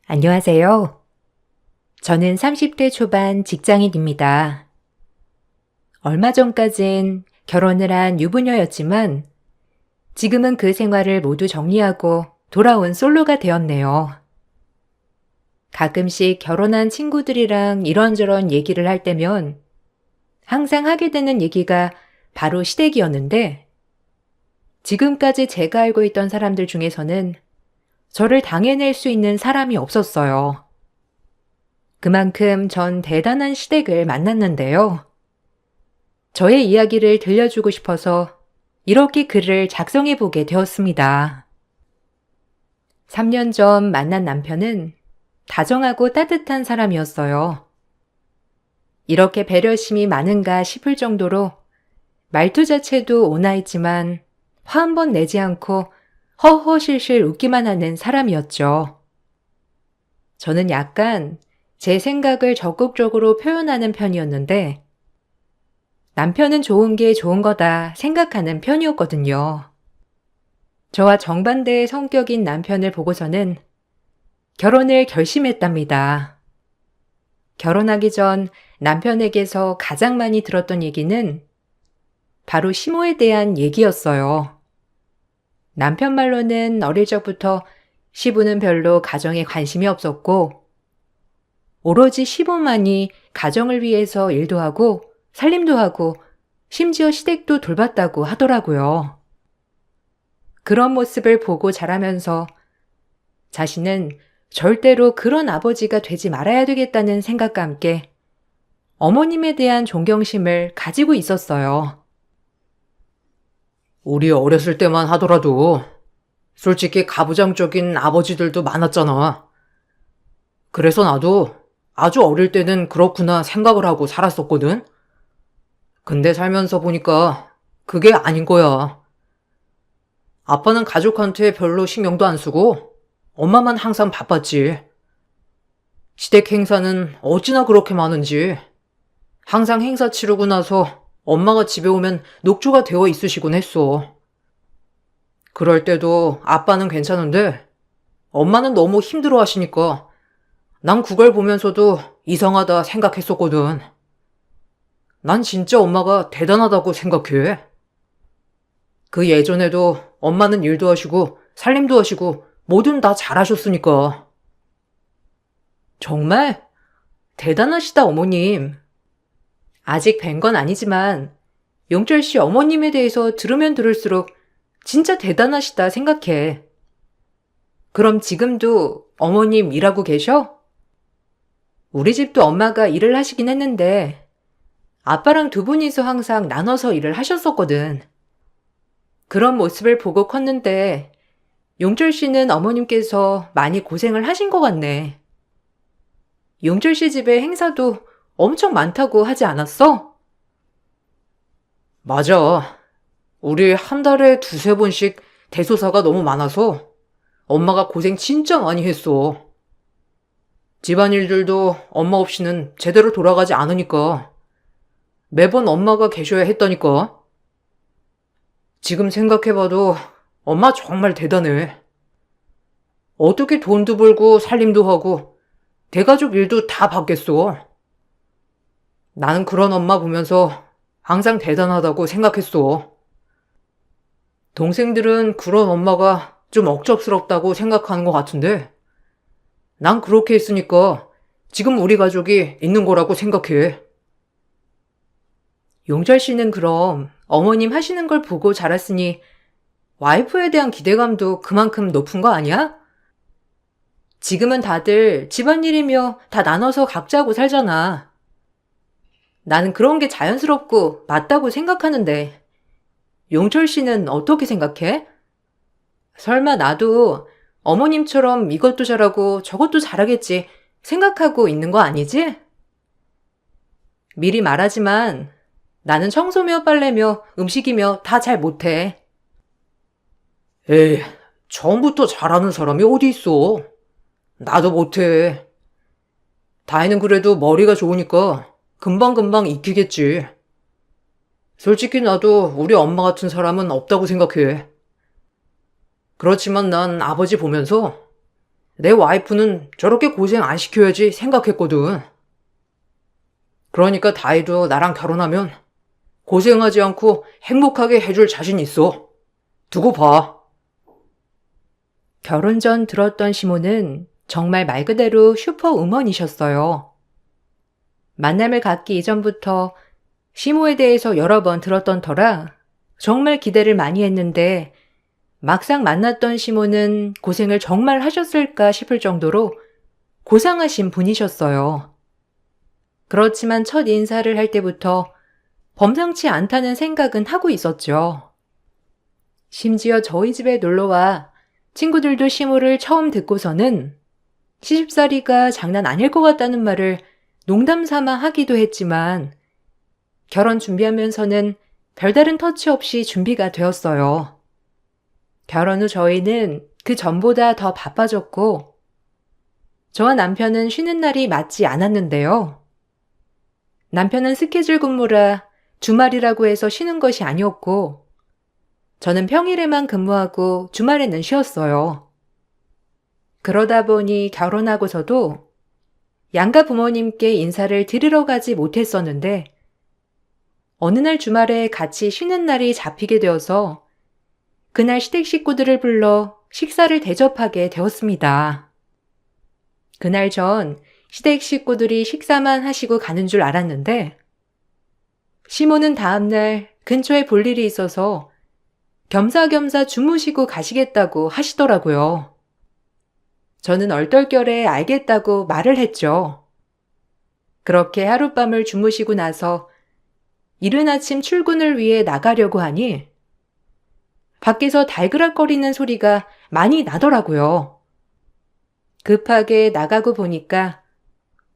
안녕하세요. 저는 30대 초반 직장인입니다. 얼마 전까진 결혼을 한 유부녀였지만 지금은 그 생활을 모두 정리하고 돌아온 솔로가 되었네요. 가끔씩 결혼한 친구들이랑 이런저런 얘기를 할 때면 항상 하게 되는 얘기가 바로 시댁이었는데 지금까지 제가 알고 있던 사람들 중에서는 저를 당해낼 수 있는 사람이 없었어요. 그만큼 전 대단한 시댁을 만났는데요. 저의 이야기를 들려주고 싶어서 이렇게 글을 작성해 보게 되었습니다. 3년 전 만난 남편은 다정하고 따뜻한 사람이었어요. 이렇게 배려심이 많은가 싶을 정도로 말투 자체도 온화했지만 화 한 번 내지 않고 허허실실 웃기만 하는 사람이었죠. 저는 약간 제 생각을 적극적으로 표현하는 편이었는데 남편은 좋은 게 좋은 거다 생각하는 편이었거든요. 저와 정반대의 성격인 남편을 보고서는 결혼을 결심했답니다. 결혼하기 전 남편에게서 가장 많이 들었던 얘기는 바로 시모에 대한 얘기였어요. 남편 말로는 어릴 적부터 시부는 별로 가정에 관심이 없었고 오로지 시부만이 가정을 위해서 일도 하고 살림도 하고 심지어 시댁도 돌봤다고 하더라고요. 그런 모습을 보고 자라면서 자신은 절대로 그런 아버지가 되지 말아야 되겠다는 생각과 함께 어머님에 대한 존경심을 가지고 있었어요. 우리 어렸을 때만 하더라도 솔직히 가부장적인 아버지들도 많았잖아. 그래서 나도 아주 어릴 때는 그렇구나 생각을 하고 살았었거든. 근데 살면서 보니까 그게 아닌 거야. 아빠는 가족한테 별로 신경도 안 쓰고 엄마만 항상 바빴지. 시댁 행사는 어찌나 그렇게 많은지. 항상 행사 치르고 나서 엄마가 집에 오면 녹초가 되어 있으시곤 했어. 그럴 때도 아빠는 괜찮은데 엄마는 너무 힘들어 하시니까 난 그걸 보면서도 이상하다 생각했었거든. 난 진짜 엄마가 대단하다고 생각해. 그 예전에도 엄마는 일도 하시고 살림도 하시고 뭐든 다 잘하셨으니까. 정말 대단하시다, 어머님. 아직 뵌 건 아니지만 용철 씨 어머님에 대해서 들으면 들을수록 진짜 대단하시다 생각해. 그럼 지금도 어머님 일하고 계셔? 우리 집도 엄마가 일을 하시긴 했는데 아빠랑 두 분이서 항상 나눠서 일을 하셨었거든. 그런 모습을 보고 컸는데 용철 씨는 어머님께서 많이 고생을 하신 것 같네. 용철 씨 집에 행사도 엄청 많다고 하지 않았어? 맞아. 우리 한 달에 두세 번씩 대소사가 너무 많아서 엄마가 고생 진짜 많이 했어. 집안일들도 엄마 없이는 제대로 돌아가지 않으니까 매번 엄마가 계셔야 했다니까. 지금 생각해봐도 엄마 정말 대단해. 어떻게 돈도 벌고 살림도 하고 대가족 일도 다 받겠어. 나는 그런 엄마 보면서 항상 대단하다고 생각했어. 동생들은 그런 엄마가 좀 억잡스럽다고 생각하는 것 같은데 난 그렇게 했으니까 지금 우리 가족이 있는 거라고 생각해. 용철 씨는 그럼 어머님 하시는 걸 보고 자랐으니 와이프에 대한 기대감도 그만큼 높은 거 아니야? 지금은 다들 집안일이며 다 나눠서 각자 하고 살잖아. 나는 그런 게 자연스럽고 맞다고 생각하는데 용철 씨는 어떻게 생각해? 설마 나도 어머님처럼 이것도 잘하고 저것도 잘하겠지 생각하고 있는 거 아니지? 미리 말하지만 나는 청소며 빨래며 음식이며 다 잘 못해. 에이, 처음부터 잘하는 사람이 어디 있어. 나도 못해. 다혜는 그래도 머리가 좋으니까 금방금방 익히겠지. 솔직히 나도 우리 엄마 같은 사람은 없다고 생각해. 그렇지만 난 아버지 보면서 내 와이프는 저렇게 고생 안 시켜야지 생각했거든. 그러니까 다혜도 나랑 결혼하면 고생하지 않고 행복하게 해줄 자신 있어. 두고 봐. 결혼 전 들었던 시모는 정말 말 그대로 슈퍼우먼이셨어요. 만남을 갖기 이전부터 시모에 대해서 여러 번 들었던 터라 정말 기대를 많이 했는데 막상 만났던 시모는 고생을 정말 하셨을까 싶을 정도로 고상하신 분이셨어요. 그렇지만 첫 인사를 할 때부터 범상치 않다는 생각은 하고 있었죠. 심지어 저희 집에 놀러와 친구들도 시모를 처음 듣고서는 시집살이가 장난 아닐 것 같다는 말을 농담 삼아 하기도 했지만 결혼 준비하면서는 별다른 터치 없이 준비가 되었어요. 결혼 후 저희는 그 전보다 더 바빠졌고 저와 남편은 쉬는 날이 맞지 않았는데요. 남편은 스케줄 근무라 주말이라고 해서 쉬는 것이 아니었고 저는 평일에만 근무하고 주말에는 쉬었어요. 그러다 보니 결혼하고서도 양가 부모님께 인사를 드리러 가지 못했었는데 어느 날 주말에 같이 쉬는 날이 잡히게 되어서 그날 시댁 식구들을 불러 식사를 대접하게 되었습니다. 그날 전 시댁 식구들이 식사만 하시고 가는 줄 알았는데 시모는 다음날 근처에 볼 일이 있어서 겸사겸사 주무시고 가시겠다고 하시더라고요. 저는 얼떨결에 알겠다고 말을 했죠. 그렇게 하룻밤을 주무시고 나서 이른 아침 출근을 위해 나가려고 하니 밖에서 달그락거리는 소리가 많이 나더라고요. 급하게 나가고 보니까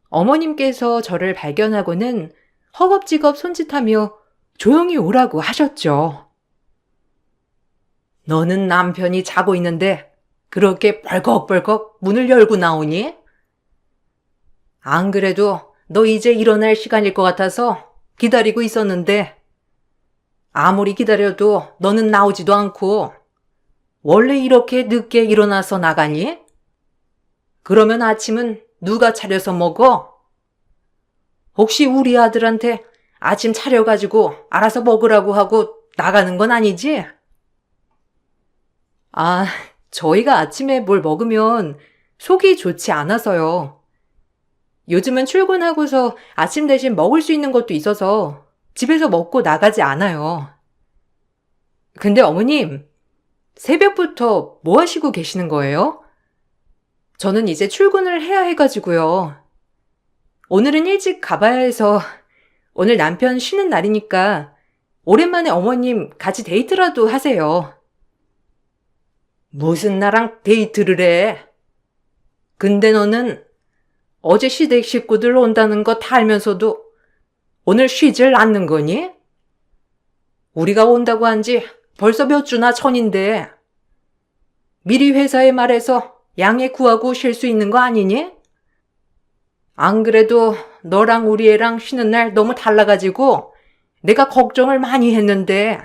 어머님께서 저를 발견하고는 허겁지겁 손짓하며 조용히 오라고 하셨죠. 너는 남편이 자고 있는데 그렇게 벌컥벌컥 문을 열고 나오니? 안 그래도 너 이제 일어날 시간일 것 같아서 기다리고 있었는데 아무리 기다려도 너는 나오지도 않고 원래 이렇게 늦게 일어나서 나가니? 그러면 아침은 누가 차려서 먹어? 혹시 우리 아들한테 아침 차려가지고 알아서 먹으라고 하고 나가는 건 아니지? 아, 저희가 아침에 뭘 먹으면 속이 좋지 않아서요. 요즘은 출근하고서 아침 대신 먹을 수 있는 것도 있어서 집에서 먹고 나가지 않아요. 근데 어머님, 새벽부터 뭐 하시고 계시는 거예요? 저는 이제 출근을 해야 해가지고요. 오늘은 일찍 가봐야 해서 오늘 남편 쉬는 날이니까 오랜만에 어머님 같이 데이트라도 하세요. 무슨 나랑 데이트를 해? 근데 너는 어제 시댁 식구들 온다는 거 다 알면서도 오늘 쉬질 않는 거니? 우리가 온다고 한 지 벌써 몇 주나 전인데 미리 회사에 말해서 양해 구하고 쉴 수 있는 거 아니니? 안 그래도 너랑 우리 애랑 쉬는 날 너무 달라가지고 내가 걱정을 많이 했는데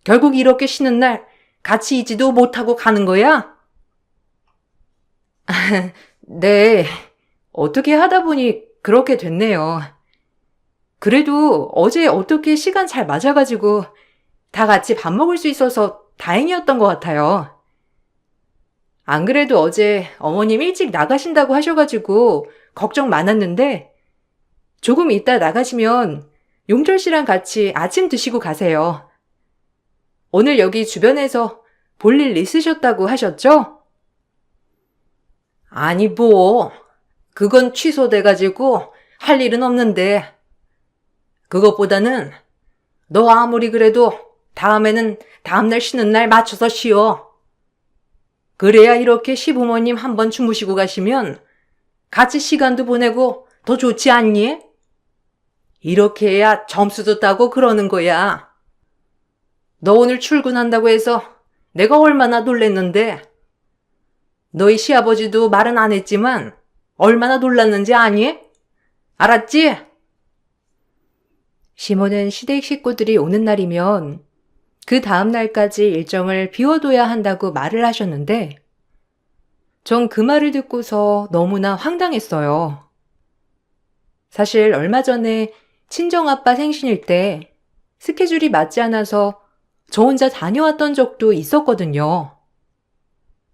결국 이렇게 쉬는 날 같이 있지도 못하고 가는 거야? 네, 어떻게 하다 보니 그렇게 됐네요. 그래도 어제 어떻게 시간 잘 맞아가지고 다 같이 밥 먹을 수 있어서 다행이었던 것 같아요. 안 그래도 어제 어머님 일찍 나가신다고 하셔가지고 걱정 많았는데 조금 이따 나가시면 용철 씨랑 같이 아침 드시고 가세요. 오늘 여기 주변에서 볼 일 있으셨다고 하셨죠? 아니 뭐 그건 취소돼가지고 할 일은 없는데 그것보다는 너 아무리 그래도 다음에는 다음날 쉬는 날 맞춰서 쉬어. 그래야 이렇게 시부모님 한번 주무시고 가시면 같이 시간도 보내고 더 좋지 않니? 이렇게 해야 점수도 따고 그러는 거야. 너 오늘 출근한다고 해서 내가 얼마나 놀랬는데 너희 시아버지도 말은 안 했지만 얼마나 놀랐는지 아니? 알았지? 시모는 시댁 식구들이 오는 날이면 그 다음 날까지 일정을 비워둬야 한다고 말을 하셨는데 전 그 말을 듣고서 너무나 황당했어요. 사실 얼마 전에 친정아빠 생신일 때 스케줄이 맞지 않아서 저 혼자 다녀왔던 적도 있었거든요.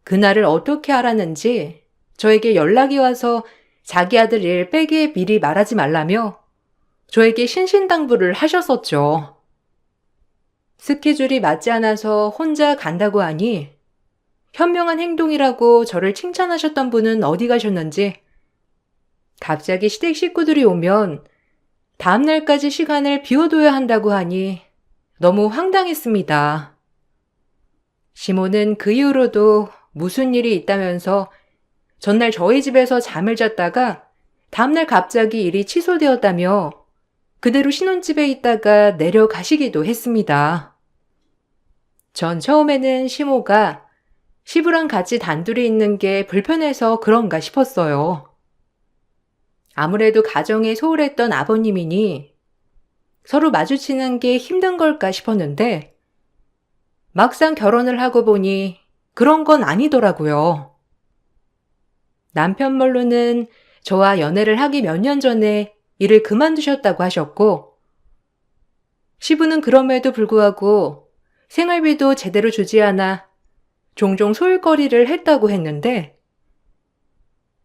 그날을 어떻게 알았는지 저에게 연락이 와서 자기 아들 일 빼기에 미리 말하지 말라며 저에게 신신당부를 하셨었죠. 스케줄이 맞지 않아서 혼자 간다고 하니 현명한 행동이라고 저를 칭찬하셨던 분은 어디 가셨는지 갑자기 시댁 식구들이 오면 다음날까지 시간을 비워둬야 한다고 하니 너무 황당했습니다. 시모는 그 이후로도 무슨 일이 있다면서 전날 저희 집에서 잠을 잤다가 다음날 갑자기 일이 취소되었다며 그대로 신혼집에 있다가 내려가시기도 했습니다. 전 처음에는 시모가 시부랑 같이 단둘이 있는 게 불편해서 그런가 싶었어요. 아무래도 가정에 소홀했던 아버님이니 서로 마주치는 게 힘든 걸까 싶었는데 막상 결혼을 하고 보니 그런 건 아니더라고요. 남편 말로는 저와 연애를 하기 몇 년 전에 일을 그만두셨다고 하셨고 시부는 그럼에도 불구하고 생활비도 제대로 주지 않아 종종 소일거리를 했다고 했는데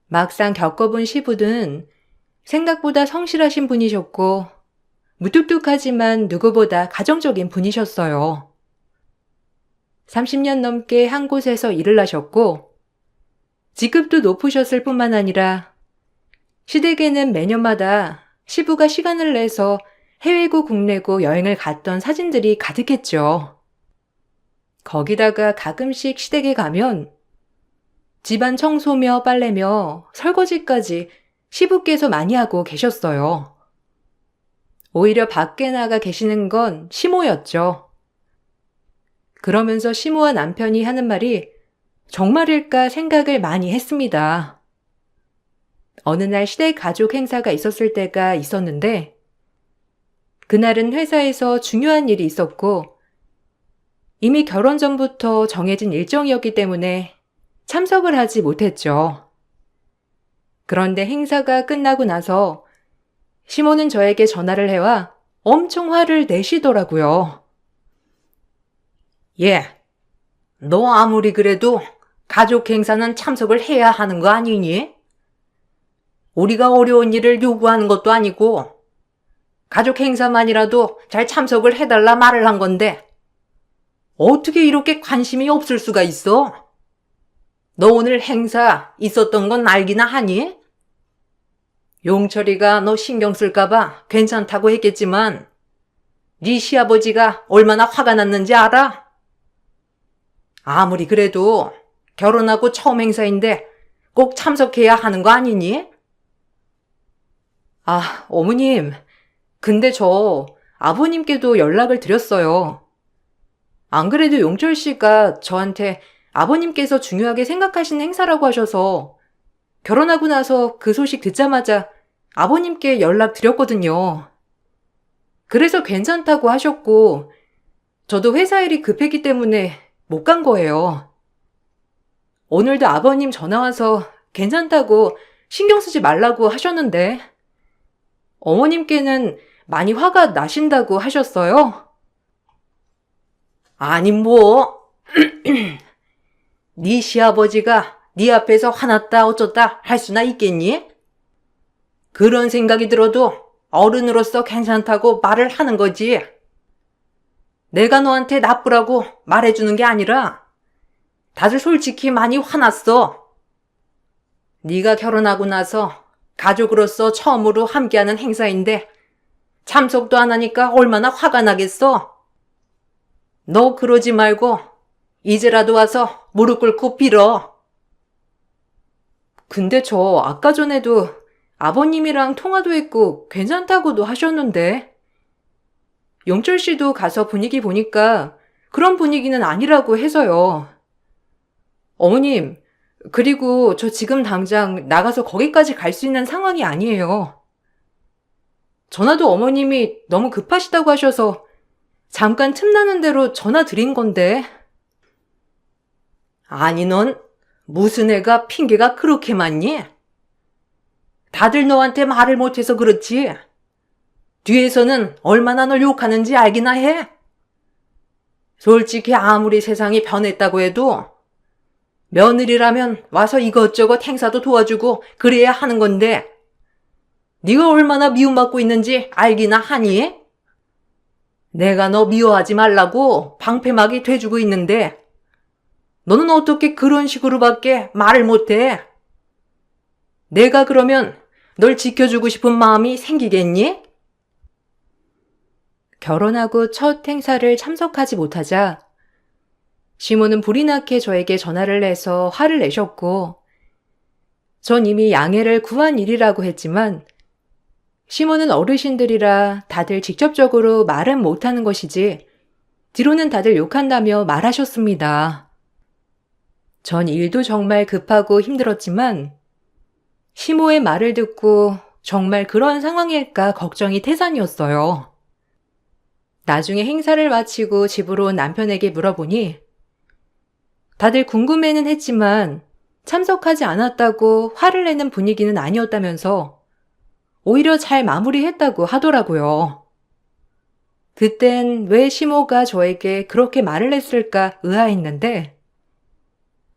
막상 겪어본 시부는 생각보다 성실하신 분이셨고 무뚝뚝하지만 누구보다 가정적인 분이셨어요. 30년 넘게 한 곳에서 일을 하셨고 직급도 높으셨을 뿐만 아니라 시댁에는 매년마다 시부가 시간을 내서 해외고 국내고 여행을 갔던 사진들이 가득했죠. 거기다가 가끔씩 시댁에 가면 집안 청소며 빨래며 설거지까지 시부께서 많이 하고 계셨어요. 오히려 밖에 나가 계시는 건 시모였죠. 그러면서 시모와 남편이 하는 말이 정말일까 생각을 많이 했습니다. 어느 날 시댁 가족 행사가 있었을 때가 있었는데 그날은 회사에서 중요한 일이 있었고 이미 결혼 전부터 정해진 일정이었기 때문에 참석을 하지 못했죠. 그런데 행사가 끝나고 나서 시모는 저에게 전화를 해와 엄청 화를 내시더라고요. 예, 너 아무리 그래도 가족 행사는 참석을 해야 하는 거 아니니? 우리가 어려운 일을 요구하는 것도 아니고 가족 행사만이라도 잘 참석을 해달라 말을 한 건데 어떻게 이렇게 관심이 없을 수가 있어? 너 오늘 행사 있었던 건 알기나 하니? 용철이가 너 신경 쓸까봐 괜찮다고 했겠지만 네 시아버지가 얼마나 화가 났는지 알아? 아무리 그래도 결혼하고 처음 행사인데 꼭 참석해야 하는 거 아니니? 아, 어머님. 근데 저 아버님께도 연락을 드렸어요. 안 그래도 용철 씨가 저한테 아버님께서 중요하게 생각하시는 행사라고 하셔서 결혼하고 나서 그 소식 듣자마자 아버님께 연락드렸거든요. 그래서 괜찮다고 하셨고 저도 회사 일이 급했기 때문에 못 간 거예요. 오늘도 아버님 전화 와서 괜찮다고 신경 쓰지 말라고 하셨는데 어머님께는 많이 화가 나신다고 하셨어요? 아니 뭐 네 시아버지가 네 앞에서 화났다 어쩌다 할 수나 있겠니? 그런 생각이 들어도 어른으로서 괜찮다고 말을 하는 거지. 내가 너한테 나쁘라고 말해주는 게 아니라 다들 솔직히 많이 화났어. 네가 결혼하고 나서 가족으로서 처음으로 함께하는 행사인데 참석도 안 하니까 얼마나 화가 나겠어? 너 그러지 말고 이제라도 와서 무릎 꿇고 빌어. 근데 저 아까 전에도 아버님이랑 통화도 했고 괜찮다고도 하셨는데 용철 씨도 가서 분위기 보니까 그런 분위기는 아니라고 해서요. 어머님, 그리고 저 지금 당장 나가서 거기까지 갈 수 있는 상황이 아니에요. 전화도 어머님이 너무 급하시다고 하셔서 잠깐 틈나는 대로 전화 드린 건데. 아니 넌 무슨 애가 핑계가 그렇게 많니? 다들 너한테 말을 못해서 그렇지. 뒤에서는 얼마나 널 욕하는지 알기나 해. 솔직히 아무리 세상이 변했다고 해도 며느리라면 와서 이것저것 행사도 도와주고 그래야 하는 건데 네가 얼마나 미움받고 있는지 알기나 하니? 내가 너 미워하지 말라고 방패막이 돼주고 있는데 너는 어떻게 그런 식으로밖에 말을 못해? 내가 그러면 널 지켜주고 싶은 마음이 생기겠니? 결혼하고 첫 행사를 참석하지 못하자 시모는 불이 나게 저에게 전화를 해서 화를 내셨고 전 이미 양해를 구한 일이라고 했지만 시모는 어르신들이라 다들 직접적으로 말은 못하는 것이지 뒤로는 다들 욕한다며 말하셨습니다. 전 일도 정말 급하고 힘들었지만 시모의 말을 듣고 정말 그런 상황일까 걱정이 태산이었어요. 나중에 행사를 마치고 집으로 온 남편에게 물어보니 다들 궁금해는 했지만 참석하지 않았다고 화를 내는 분위기는 아니었다면서 오히려 잘 마무리했다고 하더라고요. 그땐 왜 시모가 저에게 그렇게 말을 했을까 의아했는데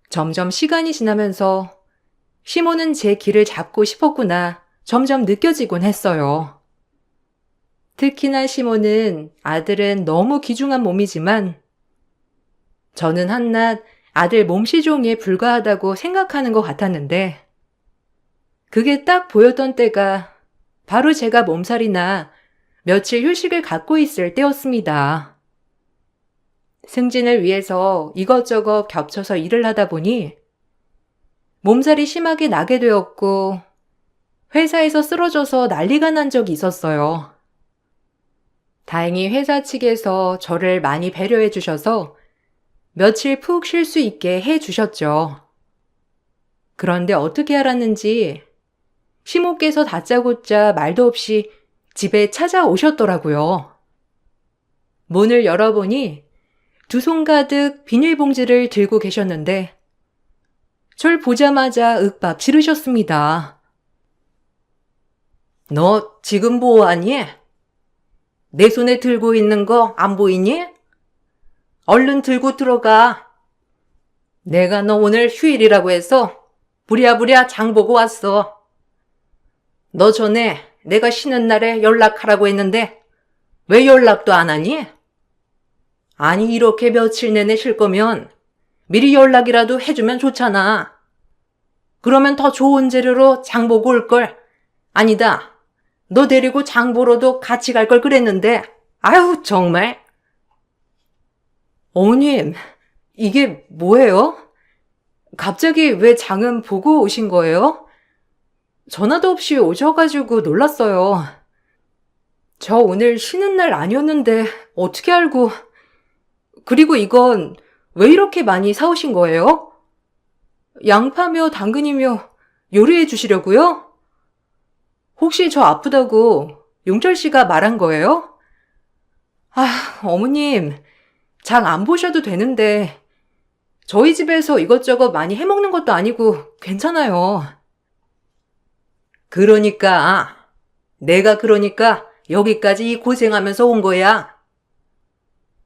점점 시간이 지나면서 시모는 제 길을 잡고 싶었구나 점점 느껴지곤 했어요. 특히나 시모는 아들은 너무 귀중한 몸이지만 저는 한낱 아들 몸시종에 불과하다고 생각하는 것 같았는데 그게 딱 보였던 때가 바로 제가 몸살이나 며칠 휴식을 갖고 있을 때였습니다. 승진을 위해서 이것저것 겹쳐서 일을 하다 보니 몸살이 심하게 나게 되었고 회사에서 쓰러져서 난리가 난 적이 있었어요. 다행히 회사 측에서 저를 많이 배려해 주셔서 며칠 푹 쉴 수 있게 해 주셨죠. 그런데 어떻게 알았는지 시모께서 다짜고짜 말도 없이 집에 찾아오셨더라고요. 문을 열어보니 두 손 가득 비닐봉지를 들고 계셨는데 절 보자마자 윽박 지르셨습니다. 너 지금 뭐하니? 내 손에 들고 있는 거 안 보이니? 얼른 들고 들어가. 내가 너 오늘 휴일이라고 해서 부랴부랴 장 보고 왔어. 너 전에 내가 쉬는 날에 연락하라고 했는데 왜 연락도 안 하니? 아니 이렇게 며칠 내내 쉴 거면 미리 연락이라도 해주면 좋잖아. 그러면 더 좋은 재료로 장 보고 올걸. 아니다. 너 데리고 장 보러도 같이 갈 걸 그랬는데 아유 정말. 어머님, 이게 뭐예요? 갑자기 왜 장은 보고 오신 거예요? 전화도 없이 오셔가지고 놀랐어요. 저 오늘 쉬는 날 아니었는데 어떻게 알고. 그리고 이건 왜 이렇게 많이 사오신 거예요? 양파며 당근이며 요리해 주시려고요? 혹시 저 아프다고 용철 씨가 말한 거예요? 아, 어머님, 장 안 보셔도 되는데 저희 집에서 이것저것 많이 해먹는 것도 아니고 괜찮아요. 내가 그러니까 여기까지 고생하면서 온 거야.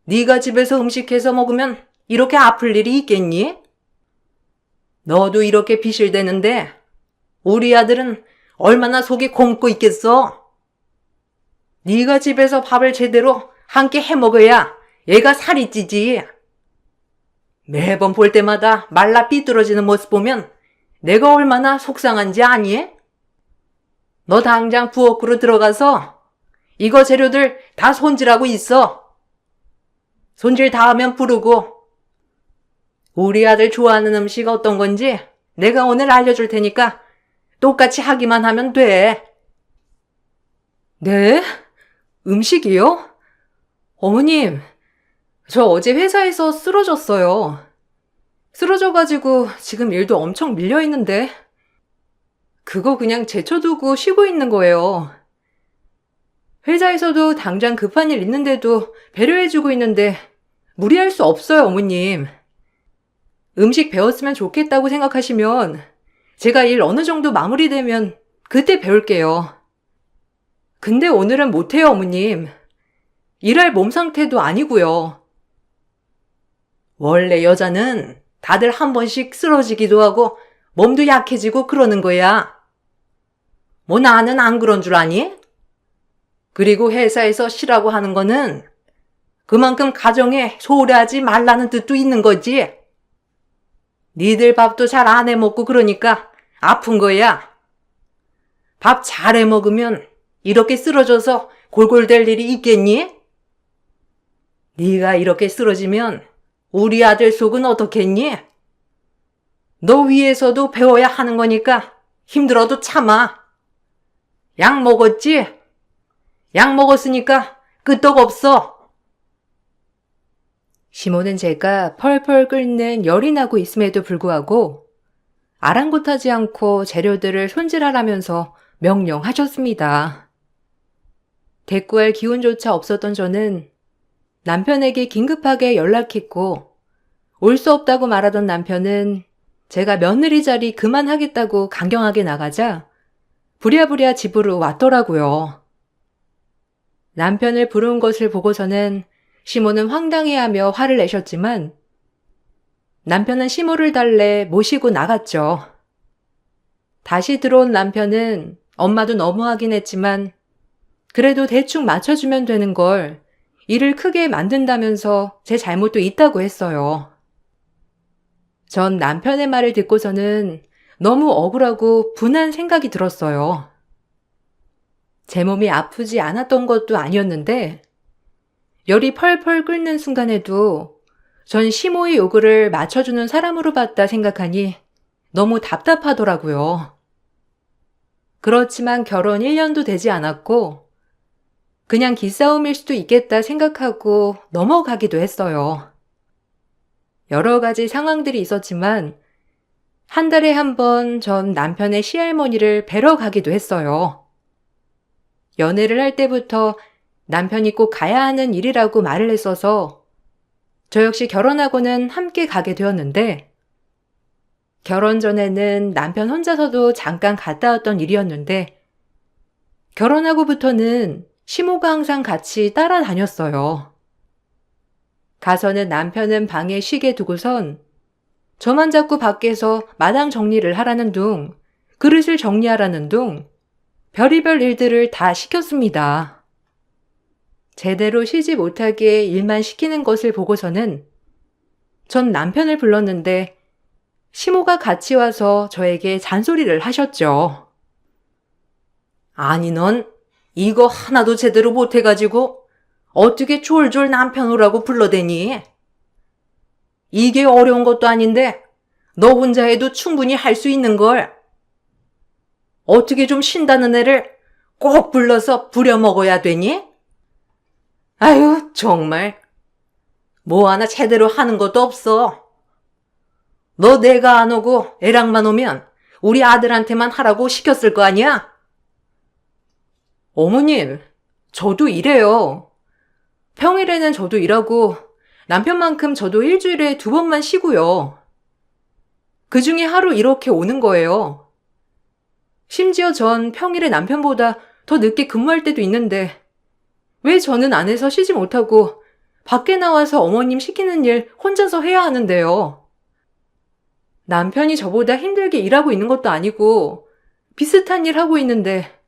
네가 집에서 음식해서 먹으면 이렇게 아플 일이 있겠니? 너도 이렇게 비실대는데 우리 아들은 얼마나 속이 곪고 있겠어? 네가 집에서 밥을 제대로 한 끼 해먹어야 얘가 살이 찌지. 매번 볼 때마다 말라 삐뚤어지는 모습 보면 내가 얼마나 속상한지 아니? 너 당장 부엌으로 들어가서 이거 재료들 다 손질하고 있어. 손질 다 하면 부르고 우리 아들 좋아하는 음식 어떤 건지 내가 오늘 알려줄 테니까 똑같이 하기만 하면 돼. 네? 음식이요? 어머님, 저 어제 회사에서 쓰러졌어요. 쓰러져가지고 지금 일도 엄청 밀려있는데 그거 그냥 제쳐두고 쉬고 있는 거예요. 회사에서도 당장 급한 일 있는데도 배려해주고 있는데 무리할 수 없어요, 어머님. 음식 배웠으면 좋겠다고 생각하시면 제가 일 어느 정도 마무리되면 그때 배울게요. 근데 오늘은 못해요, 어머님. 일할 몸 상태도 아니고요. 원래 여자는 다들 한 번씩 쓰러지기도 하고 몸도 약해지고 그러는 거야. 뭐 나는 안 그런 줄 아니? 그리고 회사에서 쉬라고 하는 거는 그만큼 가정에 소홀히 하지 말라는 뜻도 있는 거지. 니들 밥도 잘 안 해 먹고 그러니까 아픈 거야. 밥 잘 해 먹으면 이렇게 쓰러져서 골골댈 일이 있겠니? 네가 이렇게 쓰러지면 우리 아들 속은 어떻겠니? 너 위에서도 배워야 하는 거니까 힘들어도 참아. 약 먹었지? 약 먹었으니까 끄떡 없어. 시모는 제가 펄펄 끓는 열이 나고 있음에도 불구하고 아랑곳하지 않고 재료들을 손질하라면서 명령하셨습니다. 대꾸할 기운조차 없었던 저는 남편에게 긴급하게 연락했고 올 수 없다고 말하던 남편은 제가 며느리 자리 그만하겠다고 강경하게 나가자 부랴부랴 집으로 왔더라고요. 남편을 부른 것을 보고서는 시모는 황당해하며 화를 내셨지만 남편은 시모를 달래 모시고 나갔죠. 다시 들어온 남편은 엄마도 너무하긴 했지만 그래도 대충 맞춰주면 되는 걸 일을 크게 만든다면서 제 잘못도 있다고 했어요. 전 남편의 말을 듣고서는 너무 억울하고 분한 생각이 들었어요. 제 몸이 아프지 않았던 것도 아니었는데 열이 펄펄 끓는 순간에도 전 시모의 요구를 맞춰주는 사람으로 봤다 생각하니 너무 답답하더라고요. 그렇지만 결혼 1년도 되지 않았고 그냥 기싸움일 수도 있겠다 생각하고 넘어가기도 했어요. 여러 가지 상황들이 있었지만 한 달에 한 번 전 남편의 시할머니를 뵈러 가기도 했어요. 연애를 할 때부터 남편이 꼭 가야 하는 일이라고 말을 했어서 저 역시 결혼하고는 함께 가게 되었는데 결혼 전에는 남편 혼자서도 잠깐 갔다 왔던 일이었는데 결혼하고부터는 시모가 항상 같이 따라다녔어요. 가서는 남편은 방에 쉬게 두고선 저만 자꾸 밖에서 마당 정리를 하라는 둥, 그릇을 정리하라는 둥, 별의별 일들을 다 시켰습니다. 제대로 쉬지 못하게 일만 시키는 것을 보고서는 전 남편을 불렀는데 시모가 같이 와서 저에게 잔소리를 하셨죠. 아니 넌 이거 하나도 제대로 못해가지고 어떻게 졸졸 남편 오라고 불러대니? 이게 어려운 것도 아닌데 너 혼자 해도 충분히 할 수 있는 걸. 어떻게 좀 쉰다는 애를 꼭 불러서 부려먹어야 되니? 아유 정말 뭐 하나 제대로 하는 것도 없어. 너 내가 안 오고 애랑만 오면 우리 아들한테만 하라고 시켰을 거 아니야? 어머님, 저도 일해요. 평일에는 저도 일하고 남편만큼 저도 일주일에 2번만 쉬고요. 그중에 하루 이렇게 오는 거예요. 심지어 전 평일에 남편보다 더 늦게 근무할 때도 있는데 왜 저는 안에서 쉬지 못하고 밖에 나와서 어머님 시키는 일 혼자서 해야 하는데요. 남편이 저보다 힘들게 일하고 있는 것도 아니고 비슷한 일 하고 있는데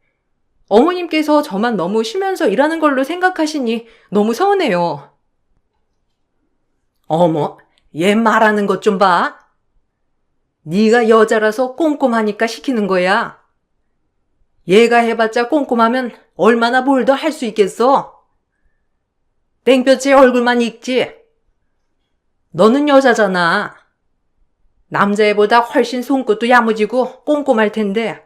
어머님께서 저만 너무 쉬면서 일하는 걸로 생각하시니 너무 서운해요. 어머, 얘 말하는 것 좀 봐. 네가 여자라서 꼼꼼하니까 시키는 거야. 얘가 해봤자 꼼꼼하면 얼마나 뭘 더 할 수 있겠어? 땡볕에 얼굴만 익지. 너는 여자잖아. 남자애보다 훨씬 손끝도 야무지고 꼼꼼할 텐데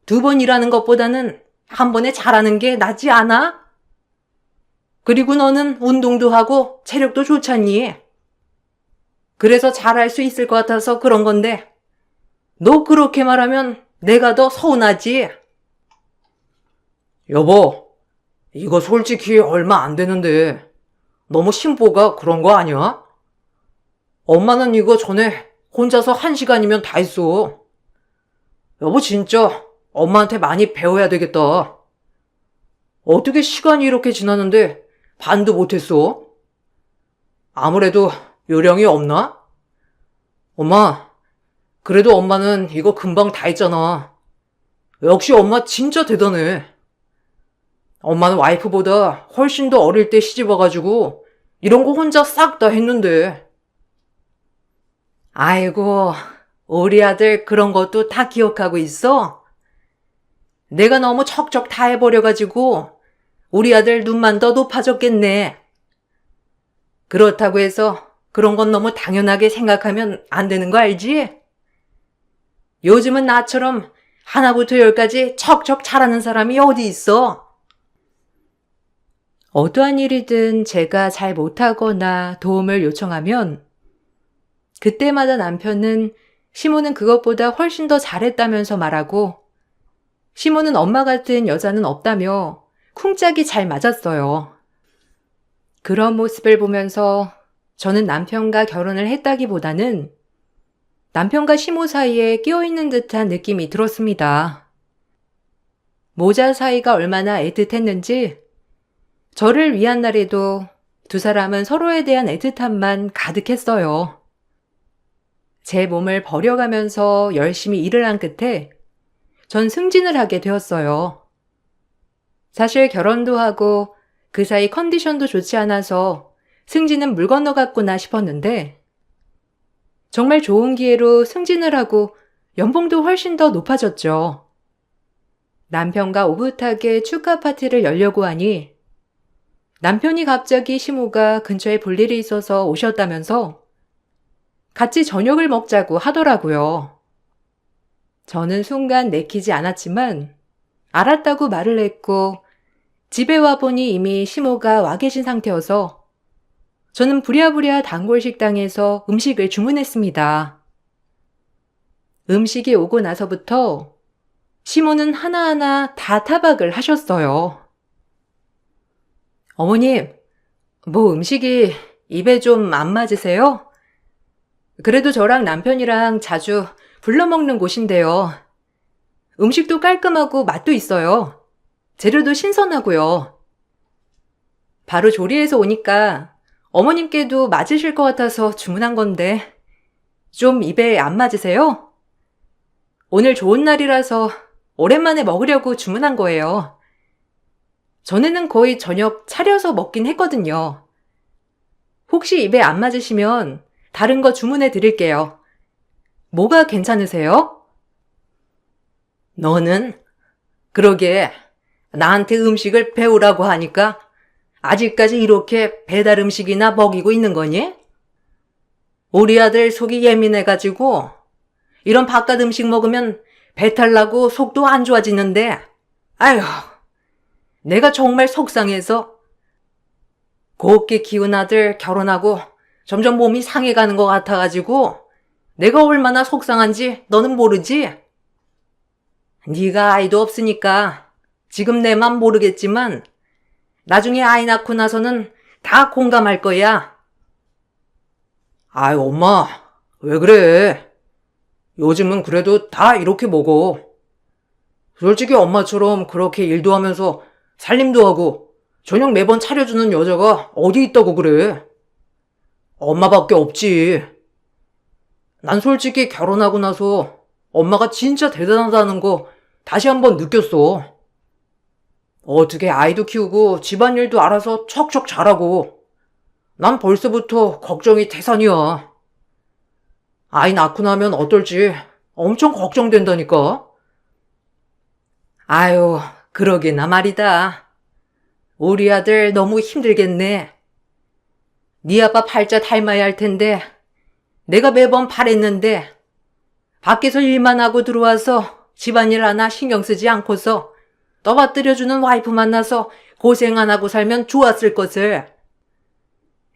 2번 일하는 것보다는 한 번에 잘하는 게 낫지 않아? 그리고 너는 운동도 하고 체력도 좋잖니. 그래서 잘할 수 있을 것 같아서 그런 건데 너 그렇게 말하면 내가 더 서운하지. 여보, 이거 솔직히 얼마 안 되는데 너무 심보가 그런 거 아니야? 엄마는 이거 전에 혼자서 1시간이면 다 했어. 여보, 진짜 엄마한테 많이 배워야 되겠다. 어떻게 시간이 이렇게 지났는데 반도 못했어? 아무래도 요령이 없나? 엄마, 그래도 엄마는 이거 금방 다 했잖아. 역시 엄마 진짜 대단해. 엄마는 와이프보다 훨씬 더 어릴 때 시집 와가지고 이런 거 혼자 싹 다 했는데. 아이고, 우리 아들 그런 것도 다 기억하고 있어? 내가 너무 척척 다 해버려가지고 우리 아들 눈만 더 높아졌겠네. 그렇다고 해서 그런 건 너무 당연하게 생각하면 안 되는 거 알지? 요즘은 나처럼 하나부터 열까지 척척 잘하는 사람이 어디 있어? 어떠한 일이든 제가 잘 못하거나 도움을 요청하면 그때마다 남편은 시모는 그것보다 훨씬 더 잘했다면서 말하고 시모는 엄마 같은 여자는 없다며 쿵짝이 잘 맞았어요. 그런 모습을 보면서 저는 남편과 결혼을 했다기보다는 남편과 시모 사이에 끼어있는 듯한 느낌이 들었습니다. 모자 사이가 얼마나 애틋했는지 저를 위한 날에도 두 사람은 서로에 대한 애틋함만 가득했어요. 제 몸을 버려가면서 열심히 일을 한 끝에 전 승진을 하게 되었어요. 사실 결혼도 하고 그 사이 컨디션도 좋지 않아서 승진은 물 건너갔구나 싶었는데 정말 좋은 기회로 승진을 하고 연봉도 훨씬 더 높아졌죠. 남편과 오붓하게 축하 파티를 열려고 하니 남편이 갑자기 시모가 근처에 볼 일이 있어서 오셨다면서 같이 저녁을 먹자고 하더라고요. 저는 순간 내키지 않았지만 알았다고 말을 했고 집에 와보니 이미 시모가 와 계신 상태여서 저는 부랴부랴 단골 식당에서 음식을 주문했습니다. 음식이 오고 나서부터 시모는 하나하나 다 타박을 하셨어요. 어머님, 뭐 음식이 입에 좀 안 맞으세요? 그래도 저랑 남편이랑 자주 불러 먹는 곳인데요. 음식도 깔끔하고 맛도 있어요. 재료도 신선하고요. 바로 조리해서 오니까 어머님께도 맞으실 것 같아서 주문한 건데 좀 입에 안 맞으세요? 오늘 좋은 날이라서 오랜만에 먹으려고 주문한 거예요. 전에는 거의 저녁 차려서 먹긴 했거든요. 혹시 입에 안 맞으시면 다른 거 주문해 드릴게요. 뭐가 괜찮으세요? 너는? 그러게 나한테 음식을 배우라고 하니까 아직까지 이렇게 배달 음식이나 먹이고 있는 거니? 우리 아들 속이 예민해가지고 이런 바깥 음식 먹으면 배탈 나고 속도 안 좋아지는데 아휴 내가 정말 속상해서 곱게 키운 아들 결혼하고 점점 몸이 상해가는 것 같아가지고 내가 얼마나 속상한지 너는 모르지? 네가 아이도 없으니까 지금 내 맘 모르겠지만 나중에 아이 낳고 나서는 다 공감할 거야. 아이 엄마 왜 그래? 요즘은 그래도 다 이렇게 먹어. 솔직히 엄마처럼 그렇게 일도 하면서 살림도 하고 저녁 매번 차려주는 여자가 어디 있다고 그래? 엄마밖에 없지. 난 솔직히 결혼하고 나서 엄마가 진짜 대단하다는 거 다시 한번 느꼈어. 어떻게 아이도 키우고 집안일도 알아서 척척 잘하고 난 벌써부터 걱정이 태산이야. 아이 낳고 나면 어떨지 엄청 걱정된다니까. 아유, 그러게나 말이다. 우리 아들 너무 힘들겠네. 네 아빠 팔자 닮아야 할 텐데 내가 매번 바랬는데 밖에서 일만 하고 들어와서 집안일 하나 신경 쓰지 않고서 떠받들여주는 와이프 만나서 고생 안 하고 살면 좋았을 것을.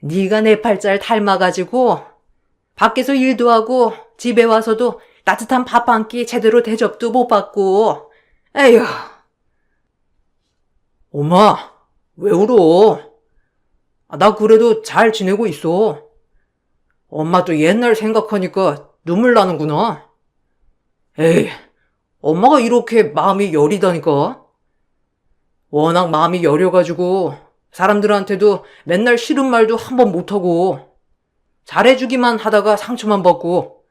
네가 내 팔자를 닮아가지고 밖에서 일도 하고 집에 와서도 따뜻한 밥 한 끼 제대로 대접도 못 받고. 에휴. 엄마, 왜 울어? 나 그래도 잘 지내고 있어. 엄마도 옛날 생각하니까 눈물 나는구나. 에이, 엄마가 이렇게 마음이 여리다니까. 워낙 마음이 여려가지고 사람들한테도 맨날 싫은 말도 한 번 못하고 잘해주기만 하다가 상처만 받고.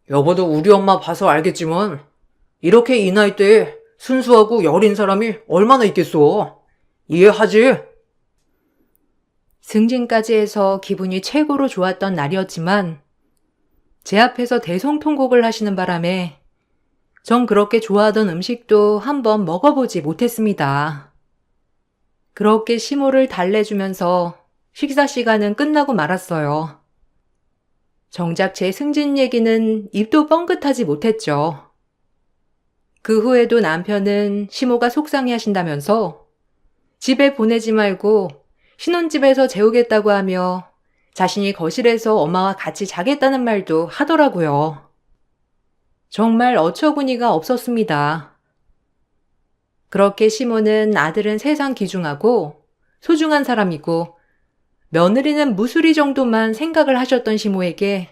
여보도 우리 엄마 봐서 알겠지만 이렇게 이 나이 때에 순수하고 여린 사람이 얼마나 있겠어. 이해하지? 승진까지 해서 기분이 최고로 좋았던 날이었지만 제 앞에서 대성통곡을 하시는 바람에 전 그렇게 좋아하던 음식도 한번 먹어보지 못했습니다. 그렇게 시모를 달래주면서 식사 시간은 끝나고 말았어요. 정작 제 승진 얘기는 입도 뻥끗하지 못했죠. 그 후에도 남편은 시모가 속상해 하신다면서 집에 보내지 말고 신혼집에서 재우겠다고 하며 자신이 거실에서 엄마와 같이 자겠다는 말도 하더라고요. 정말 어처구니가 없었습니다. 그렇게 시모는 아들은 세상 귀중하고 소중한 사람이고 며느리는 무수리 정도만 생각을 하셨던 시모에게,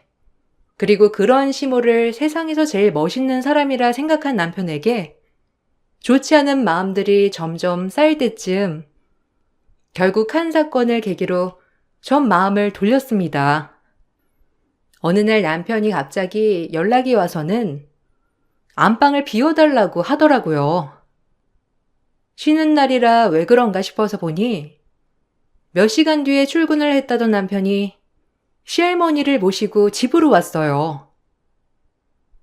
그리고 그런 시모를 세상에서 제일 멋있는 사람이라 생각한 남편에게 좋지 않은 마음들이 점점 쌓일 때쯤 결국 한 사건을 계기로 전 마음을 돌렸습니다. 어느 날 남편이 갑자기 연락이 와서는 안방을 비워달라고 하더라고요. 쉬는 날이라 왜 그런가 싶어서 보니 몇 시간 뒤에 출근을 했다던 남편이 시할머니를 모시고 집으로 왔어요.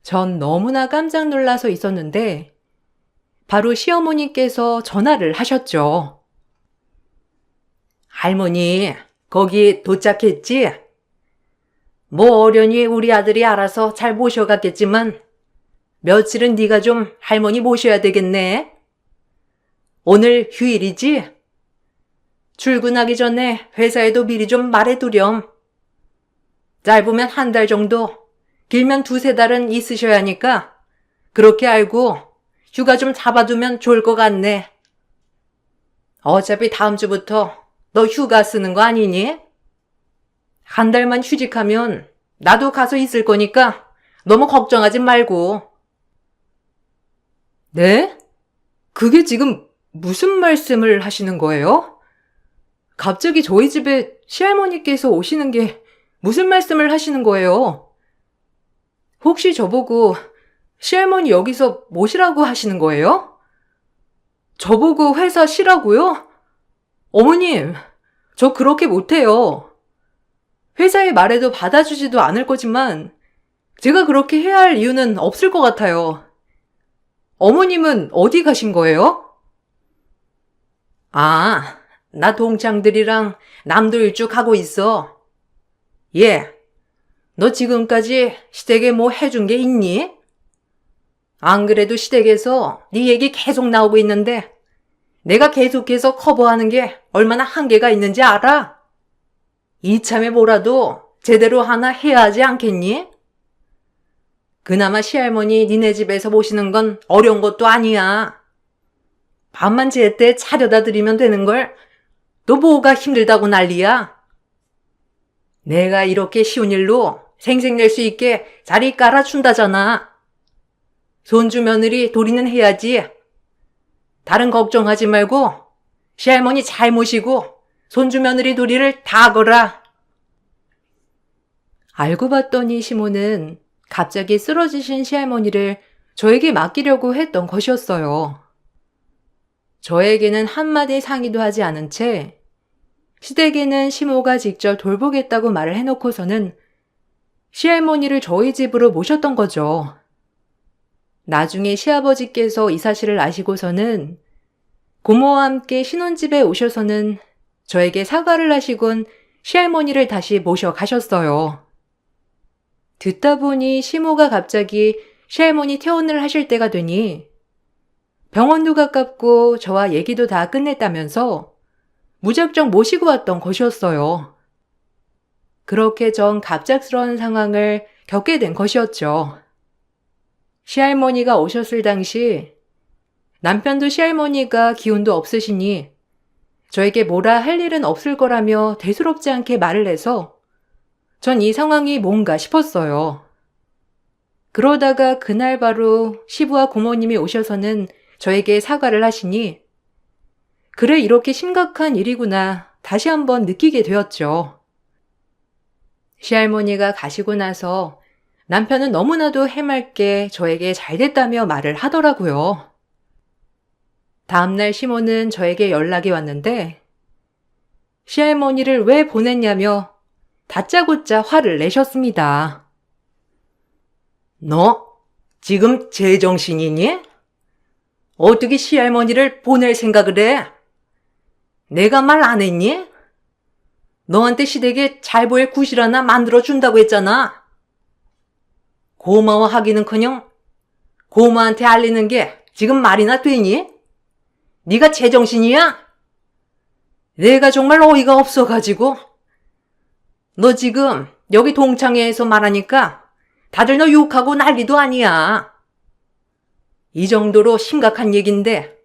전 너무나 깜짝 놀라서 있었는데 바로 시어머니께서 전화를 하셨죠. 할머니, 거기 도착했지? 뭐 어련히 우리 아들이 알아서 잘 모셔갔겠지만 며칠은 네가 좀 할머니 모셔야 되겠네. 오늘 휴일이지? 출근하기 전에 회사에도 미리 좀 말해두렴. 짧으면 한 달 정도, 길면 두세 달은 있으셔야 하니까 그렇게 알고 휴가 좀 잡아두면 좋을 것 같네. 어차피 다음 주부터 너 휴가 쓰는 거 아니니? 한 달만 휴직하면 나도 가서 있을 거니까 너무 걱정하지 말고. 네? 그게 지금 무슨 말씀을 하시는 거예요? 갑자기 저희 집에 시할머니께서 오시는 게 무슨 말씀을 하시는 거예요? 혹시 저보고 시할머니 여기서 모시라고 하시는 거예요? 저보고 회사 쉬라고요? 어머님, 저 그렇게 못해요. 회사에 말해도 받아주지도 않을 거지만 제가 그렇게 해야 할 이유는 없을 것 같아요. 어머님은 어디 가신 거예요? 아, 나 동창들이랑 남도 일주 가고 있어. 예, 너 지금까지 시댁에 뭐 해준 게 있니? 안 그래도 시댁에서 네 얘기 계속 나오고 있는데 내가 계속해서 커버하는 게 얼마나 한계가 있는지 알아? 이참에 뭐라도 제대로 하나 해야 하지 않겠니? 그나마 시할머니 니네 집에서 모시는 건 어려운 것도 아니야. 밥만 제때 차려다 드리면 되는 걸 너 뭐가 힘들다고 난리야? 내가 이렇게 쉬운 일로 생색낼 수 있게 자리 깔아준다잖아. 손주 며느리 도리는 해야지. 다른 걱정하지 말고 시할머니 잘 모시고 손주 며느리 도리를 다 거라. 알고 봤더니 시모는 갑자기 쓰러지신 시할머니를 저에게 맡기려고 했던 것이었어요. 저에게는 한마디 상의도 하지 않은 채 시댁에는 시모가 직접 돌보겠다고 말을 해놓고서는 시할머니를 저희 집으로 모셨던 거죠. 나중에 시아버지께서 이 사실을 아시고서는 고모와 함께 신혼집에 오셔서는 저에게 사과를 하시곤 시할머니를 다시 모셔 가셨어요. 듣다 보니 시모가 갑자기 시할머니 퇴원을 하실 때가 되니 병원도 가깝고 저와 얘기도 다 끝냈다면서 무작정 모시고 왔던 것이었어요. 그렇게 전 갑작스러운 상황을 겪게 된 것이었죠. 시할머니가 오셨을 당시 남편도 시할머니가 기운도 없으시니 저에게 뭐라 할 일은 없을 거라며 대수롭지 않게 말을 해서 전 이 상황이 뭔가 싶었어요. 그러다가 그날 바로 시부와 고모님이 오셔서는 저에게 사과를 하시니, 그래, 이렇게 심각한 일이구나 다시 한번 느끼게 되었죠. 시할머니가 가시고 나서 남편은 너무나도 해맑게 저에게 잘 됐다며 말을 하더라고요. 다음날 시모는 저에게 연락이 왔는데 시할머니를 왜 보냈냐며 다짜고짜 화를 내셨습니다. 너 지금 제정신이니? 어떻게 시할머니를 보낼 생각을 해? 내가 말 안 했니? 너한테 시댁에 잘 보일 구실 하나 만들어준다고 했잖아. 고마워하기는커녕 고모한테 알리는 게 지금 말이나 되니? 네가 제정신이야? 내가 정말 어이가 없어가지고. 너 지금 여기 동창회에서 말하니까 다들 너 욕하고 난리도 아니야. 이 정도로 심각한 얘긴데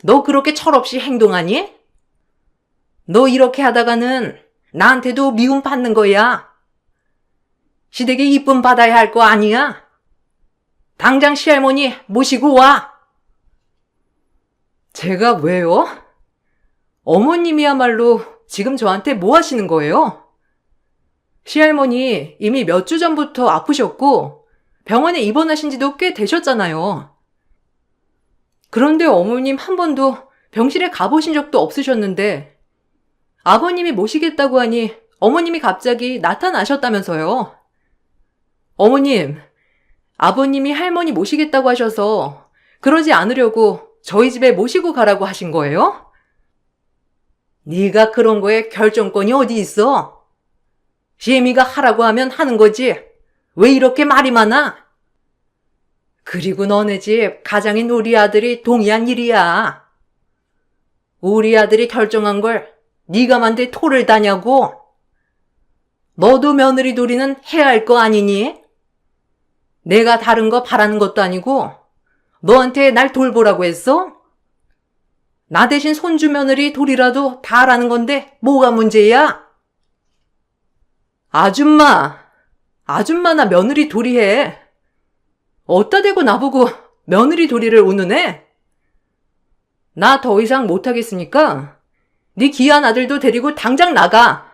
너 그렇게 철없이 행동하니? 너 이렇게 하다가는 나한테도 미움 받는 거야. 시댁에 이쁨 받아야 할 거 아니야? 당장 시할머니 모시고 와. 제가 왜요? 어머님이야말로 지금 저한테 뭐 하시는 거예요? 시할머니 이미 몇 주 전부터 아프셨고 병원에 입원하신 지도 꽤 되셨잖아요. 그런데 어머님 한 번도 병실에 가보신 적도 없으셨는데 아버님이 모시겠다고 하니 어머님이 갑자기 나타나셨다면서요. 어머님, 아버님이 할머니 모시겠다고 하셔서 그러지 않으려고 저희 집에 모시고 가라고 하신 거예요? 네가 그런 거에 결정권이 어디 있어? 시애미가 하라고 하면 하는 거지. 왜 이렇게 말이 많아? 그리고 너네 집 가장인 우리 아들이 동의한 일이야. 우리 아들이 결정한 걸 네가 만들 토를 다냐고. 너도 며느리 도리는 해야 할 거 아니니? 내가 다른 거 바라는 것도 아니고 너한테 날 돌보라고 했어? 나 대신 손주 며느리 도리라도 다 하라는 건데 뭐가 문제야? 아줌마나 며느리 도리해. 어따 대고 나보고 며느리 도리를 운운해? 나 더 이상 못하겠으니까 네 귀한 아들도 데리고 당장 나가.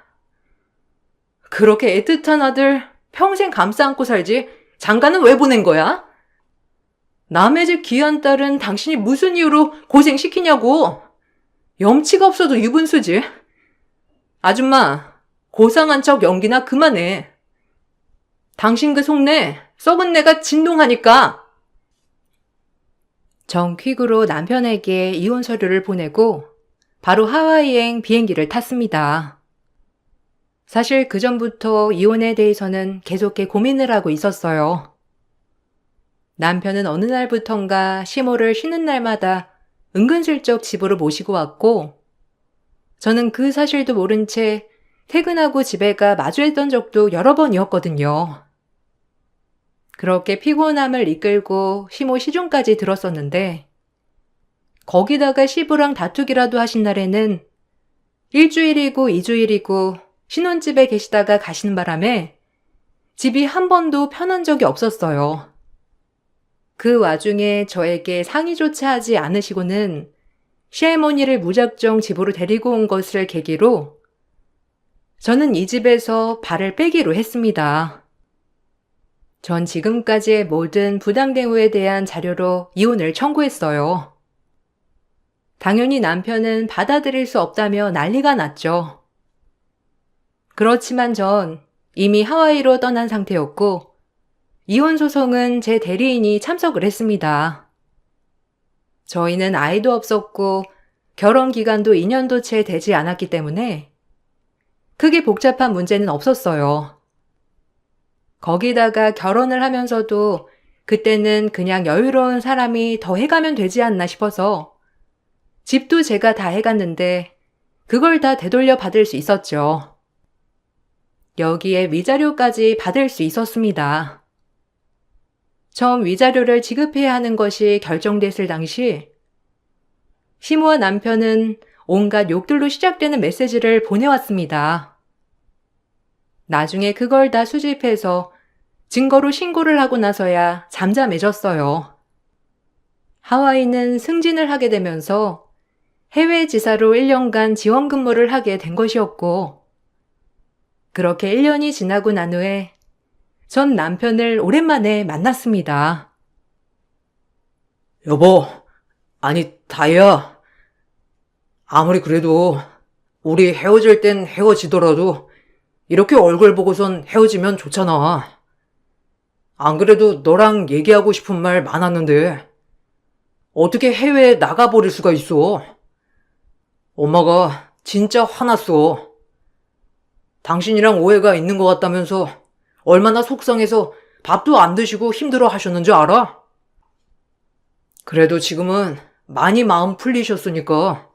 그렇게 애틋한 아들 평생 감싸 안고 살지 장가는 왜 보낸 거야? 남의 집 귀한 딸은 당신이 무슨 이유로 고생시키냐고. 염치가 없어도 유분수지. 아줌마, 고상한 척 연기나 그만해. 당신 그 속내 썩은 내가 진동하니까. 전 퀵으로 남편에게 이혼 서류를 보내고 바로 하와이행 비행기를 탔습니다. 사실 그 전부터 이혼에 대해서는 계속해 고민을 하고 있었어요. 남편은 어느 날부턴가 시모를 쉬는 날마다 은근슬쩍 집으로 모시고 왔고, 저는 그 사실도 모른 채 퇴근하고 집에 가 마주했던 적도 여러 번이었거든요. 그렇게 피곤함을 이끌고 시모 시중까지 들었었는데, 거기다가 시부랑 다투기라도 하신 날에는 일주일이고 2주일이고 신혼집에 계시다가 가시는 바람에 집이 한 번도 편한 적이 없었어요. 그 와중에 저에게 상의조차 하지 않으시고는 시할머니를 무작정 집으로 데리고 온 것을 계기로 저는 이 집에서 발을 빼기로 했습니다. 전 지금까지의 모든 부당대우에 대한 자료로 이혼을 청구했어요. 당연히 남편은 받아들일 수 없다며 난리가 났죠. 그렇지만 전 이미 하와이로 떠난 상태였고 이혼 소송은 제 대리인이 참석을 했습니다. 저희는 아이도 없었고 결혼 기간도 2년도 채 되지 않았기 때문에 크게 복잡한 문제는 없었어요. 거기다가 결혼을 하면서도 그때는 그냥 여유로운 사람이 더 해가면 되지 않나 싶어서 집도 제가 다 해갔는데 그걸 다 되돌려 받을 수 있었죠. 여기에 위자료까지 받을 수 있었습니다. 처음 위자료를 지급해야 하는 것이 결정됐을 당시 시모와 남편은 온갖 욕들로 시작되는 메시지를 보내왔습니다. 나중에 그걸 다 수집해서 증거로 신고를 하고 나서야 잠잠해졌어요. 하와이는 승진을 하게 되면서 해외 지사로 1년간 지원 근무를 하게 된 것이었고, 그렇게 1년이 지나고 난 후에 전 남편을 오랜만에 만났습니다. 여보, 아니, 다혜야. 아무리 그래도 우리 헤어질 땐 헤어지더라도 이렇게 얼굴 보고선 헤어지면 좋잖아. 안 그래도 너랑 얘기하고 싶은 말 많았는데 어떻게 해외에 나가버릴 수가 있어? 엄마가 진짜 화났어. 당신이랑 오해가 있는 것 같다면서 얼마나 속상해서 밥도 안 드시고 힘들어 하셨는지 알아? 그래도 지금은 많이 마음 풀리셨으니까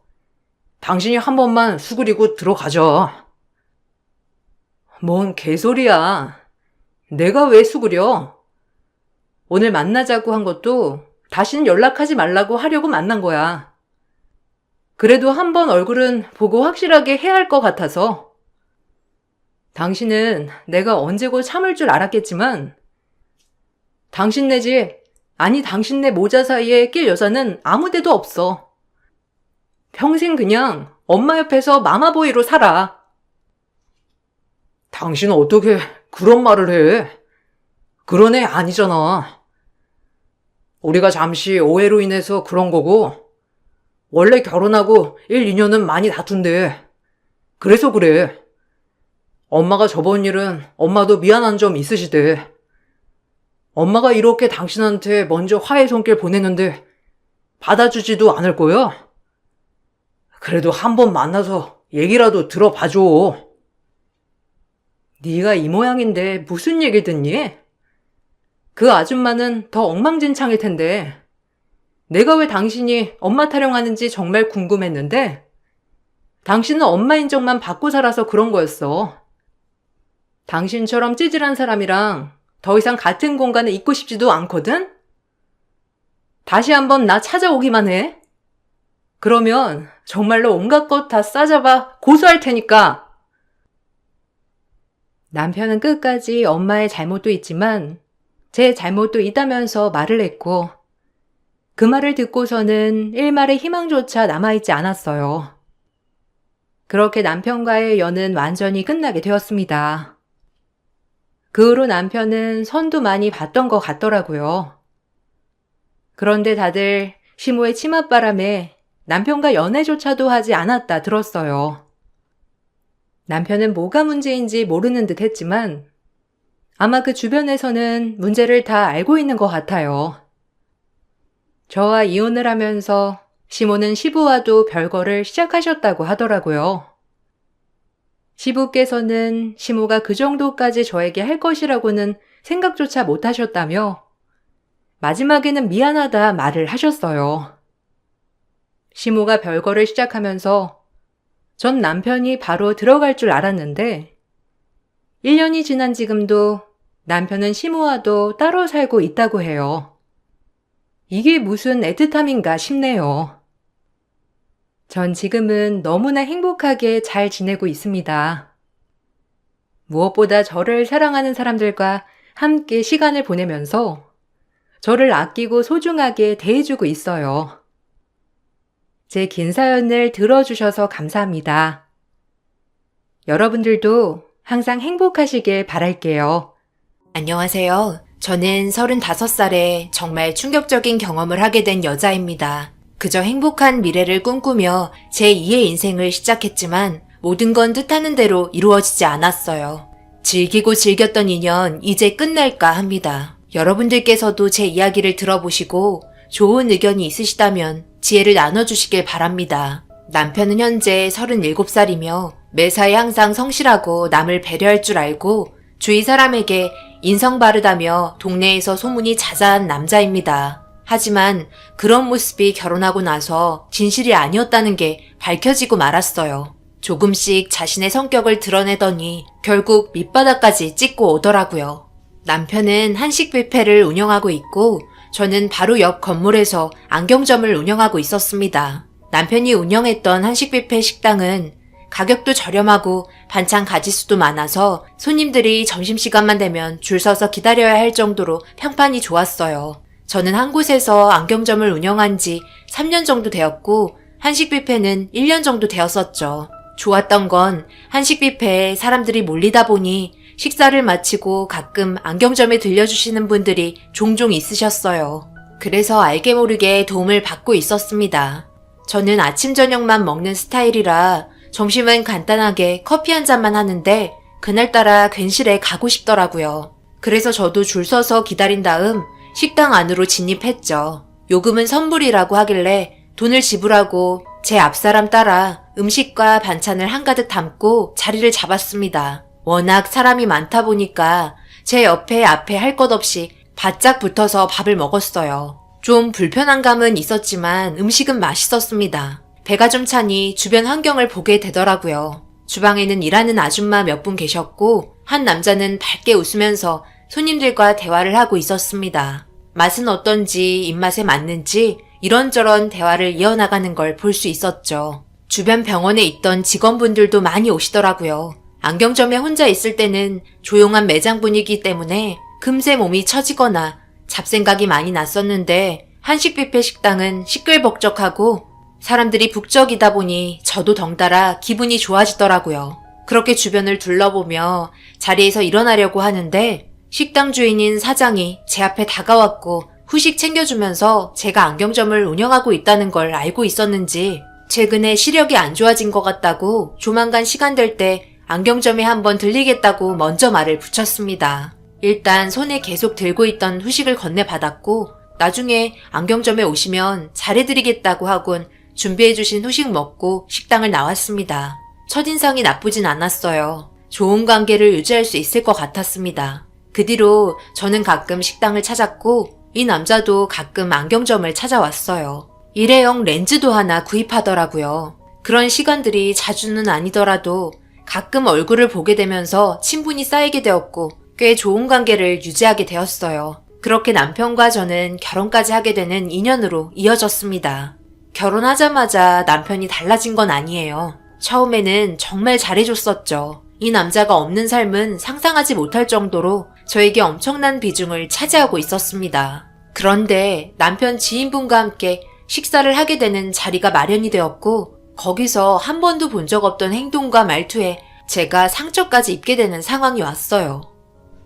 당신이 한 번만 수그리고 들어가자. 뭔 개소리야. 내가 왜 수그려? 오늘 만나자고 한 것도 다시는 연락하지 말라고 하려고 만난 거야. 그래도 한 번 얼굴은 보고 확실하게 해야 할 것 같아서. 당신은 내가 언제고 참을 줄 알았겠지만 당신 네 집, 아니 당신 네 모자 사이에 낄 여자는 아무 데도 없어. 평생 그냥 엄마 옆에서 마마보이로 살아. 당신은 어떻게 그런 말을 해? 그런 애 아니잖아. 우리가 잠시 오해로 인해서 그런 거고, 원래 결혼하고 1, 2년은 많이 다툰대. 그래서 그래. 엄마가 저번 일은 엄마도 미안한 점 있으시대. 엄마가 이렇게 당신한테 먼저 화해 손길 보냈는데 받아주지도 않을 거야? 그래도 한 번 만나서 얘기라도 들어봐줘. 네가 이 모양인데 무슨 얘기 듣니? 그 아줌마는 더 엉망진창일 텐데. 내가 왜 당신이 엄마 타령하는지 정말 궁금했는데 당신은 엄마 인정만 받고 살아서 그런 거였어. 당신처럼 찌질한 사람이랑 더 이상 같은 공간에 있고 싶지도 않거든? 다시 한번 나 찾아오기만 해. 그러면 정말로 온갖 것 다 싸잡아 고소할 테니까. 남편은 끝까지 엄마의 잘못도 있지만 제 잘못도 있다면서 말을 했고, 그 말을 듣고서는 일말의 희망조차 남아있지 않았어요. 그렇게 남편과의 연은 완전히 끝나게 되었습니다. 그 후로 남편은 선도 많이 봤던 것 같더라고요. 그런데 다들 시모의 치맛바람에 남편과 연애조차도 하지 않았다 들었어요. 남편은 뭐가 문제인지 모르는 듯 했지만 아마 그 주변에서는 문제를 다 알고 있는 것 같아요. 저와 이혼을 하면서 시모는 시부와도 별거를 시작하셨다고 하더라고요. 시부께서는 시모가 그 정도까지 저에게 할 것이라고는 생각조차 못 하셨다며 마지막에는 미안하다 말을 하셨어요. 시모가 별거를 시작하면서 전 남편이 바로 들어갈 줄 알았는데 1년이 지난 지금도 남편은 시모와도 따로 살고 있다고 해요. 이게 무슨 애틋함인가 싶네요. 전 지금은 너무나 행복하게 잘 지내고 있습니다. 무엇보다 저를 사랑하는 사람들과 함께 시간을 보내면서 저를 아끼고 소중하게 대해주고 있어요. 제 긴 사연을 들어주셔서 감사합니다. 여러분들도 항상 행복하시길 바랄게요. 안녕하세요. 저는 35살에 정말 충격적인 경험을 하게 된 여자입니다. 그저 행복한 미래를 꿈꾸며 제2의 인생을 시작했지만 모든 건 뜻하는 대로 이루어지지 않았어요. 즐기고 즐겼던 인연 이제 끝날까 합니다. 여러분들께서도 제 이야기를 들어보시고 좋은 의견이 있으시다면 지혜를 나눠주시길 바랍니다. 남편은 현재 37살이며 매사에 항상 성실하고 남을 배려할 줄 알고 주위 사람에게 인성 바르다며 동네에서 소문이 자자한 남자입니다. 하지만 그런 모습이 결혼하고 나서 진실이 아니었다는 게 밝혀지고 말았어요. 조금씩 자신의 성격을 드러내더니 결국 밑바닥까지 찍고 오더라고요. 남편은 한식 뷔페를 운영하고 있고 저는 바로 옆 건물에서 안경점을 운영하고 있었습니다. 남편이 운영했던 한식 뷔페 식당은 가격도 저렴하고 반찬 가짓수도 많아서 손님들이 점심시간만 되면 줄 서서 기다려야 할 정도로 평판이 좋았어요. 저는 한 곳에서 안경점을 운영한 지 3년 정도 되었고 한식 뷔페는 1년 정도 되었었죠. 좋았던 건 한식 뷔페에 사람들이 몰리다 보니 식사를 마치고 가끔 안경점에 들려주시는 분들이 종종 있으셨어요. 그래서 알게 모르게 도움을 받고 있었습니다. 저는 아침 저녁만 먹는 스타일이라 점심은 간단하게 커피 한 잔만 하는데 그날따라 괜시레 가고 싶더라고요. 그래서 저도 줄 서서 기다린 다음 식당 안으로 진입했죠. 요금은 선불이라고 하길래 돈을 지불하고 제 앞사람 따라 음식과 반찬을 한가득 담고 자리를 잡았습니다. 워낙 사람이 많다 보니까 제 옆에 앞에 할 것 없이 바짝 붙어서 밥을 먹었어요. 좀 불편한 감은 있었지만 음식은 맛있었습니다. 배가 좀 차니 주변 환경을 보게 되더라고요. 주방에는 일하는 아줌마 몇 분 계셨고 한 남자는 밝게 웃으면서 손님들과 대화를 하고 있었습니다. 맛은 어떤지 입맛에 맞는지 이런저런 대화를 이어나가는 걸 볼 수 있었죠. 주변 병원에 있던 직원분들도 많이 오시더라고요. 안경점에 혼자 있을 때는 조용한 매장 분위기 때문에 금세 몸이 처지거나 잡생각이 많이 났었는데 한식 뷔페 식당은 시끌벅적하고 사람들이 북적이다 보니 저도 덩달아 기분이 좋아지더라고요. 그렇게 주변을 둘러보며 자리에서 일어나려고 하는데 식당 주인인 사장이 제 앞에 다가왔고 후식 챙겨주면서 제가 안경점을 운영하고 있다는 걸 알고 있었는지 최근에 시력이 안 좋아진 것 같다고 조만간 시간 될 때 안경점에 한번 들리겠다고 먼저 말을 붙였습니다. 일단 손에 계속 들고 있던 후식을 건네받았고 나중에 안경점에 오시면 잘해드리겠다고 하곤 준비해주신 후식 먹고 식당을 나왔습니다. 첫인상이 나쁘진 않았어요. 좋은 관계를 유지할 수 있을 것 같았습니다. 그 뒤로 저는 가끔 식당을 찾았고 이 남자도 가끔 안경점을 찾아왔어요. 일회용 렌즈도 하나 구입하더라고요. 그런 시간들이 자주는 아니더라도 가끔 얼굴을 보게 되면서 친분이 쌓이게 되었고 꽤 좋은 관계를 유지하게 되었어요. 그렇게 남편과 저는 결혼까지 하게 되는 인연으로 이어졌습니다. 결혼하자마자 남편이 달라진 건 아니에요. 처음에는 정말 잘해줬었죠. 이 남자가 없는 삶은 상상하지 못할 정도로 저에게 엄청난 비중을 차지하고 있었습니다. 그런데 남편 지인분과 함께 식사를 하게 되는 자리가 마련이 되었고 거기서 한 번도 본 적 없던 행동과 말투에 제가 상처까지 입게 되는 상황이 왔어요.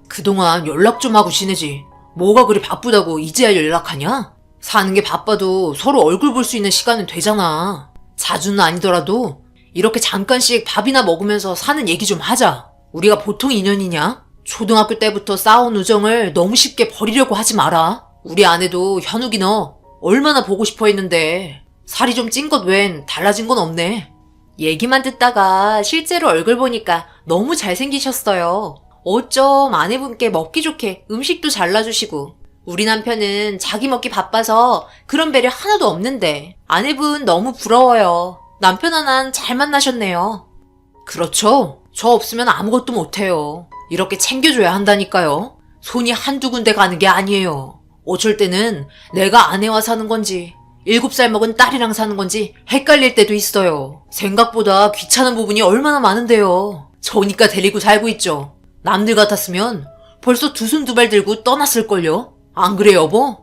그동안 연락 좀 하고 지내지. 뭐가 그리 바쁘다고 이제야 연락하냐? 사는 게 바빠도 서로 얼굴 볼 수 있는 시간은 되잖아. 자주는 아니더라도 이렇게 잠깐씩 밥이나 먹으면서 사는 얘기 좀 하자. 우리가 보통 인연이냐? 초등학교 때부터 쌓아온 우정을 너무 쉽게 버리려고 하지 마라. 우리 아내도 현욱이 너 얼마나 보고 싶어 했는데 살이 좀 찐 것 웬 달라진 건 없네. 얘기만 듣다가 실제로 얼굴 보니까 너무 잘생기셨어요. 어쩜 아내분께 먹기 좋게 음식도 잘라주시고 우리 남편은 자기 먹기 바빠서 그런 배려 하나도 없는데 아내분 너무 부러워요. 남편 하나는 잘 만나셨네요. 그렇죠. 저 없으면 아무것도 못해요. 이렇게 챙겨줘야 한다니까요. 손이 한두 군데 가는 게 아니에요. 어쩔 때는 내가 아내와 사는 건지 7살 먹은 딸이랑 사는 건지 헷갈릴 때도 있어요. 생각보다 귀찮은 부분이 얼마나 많은데요. 저니까 데리고 살고 있죠. 남들 같았으면 벌써 두 손 두 발 들고 떠났을걸요? 안 그래 여보?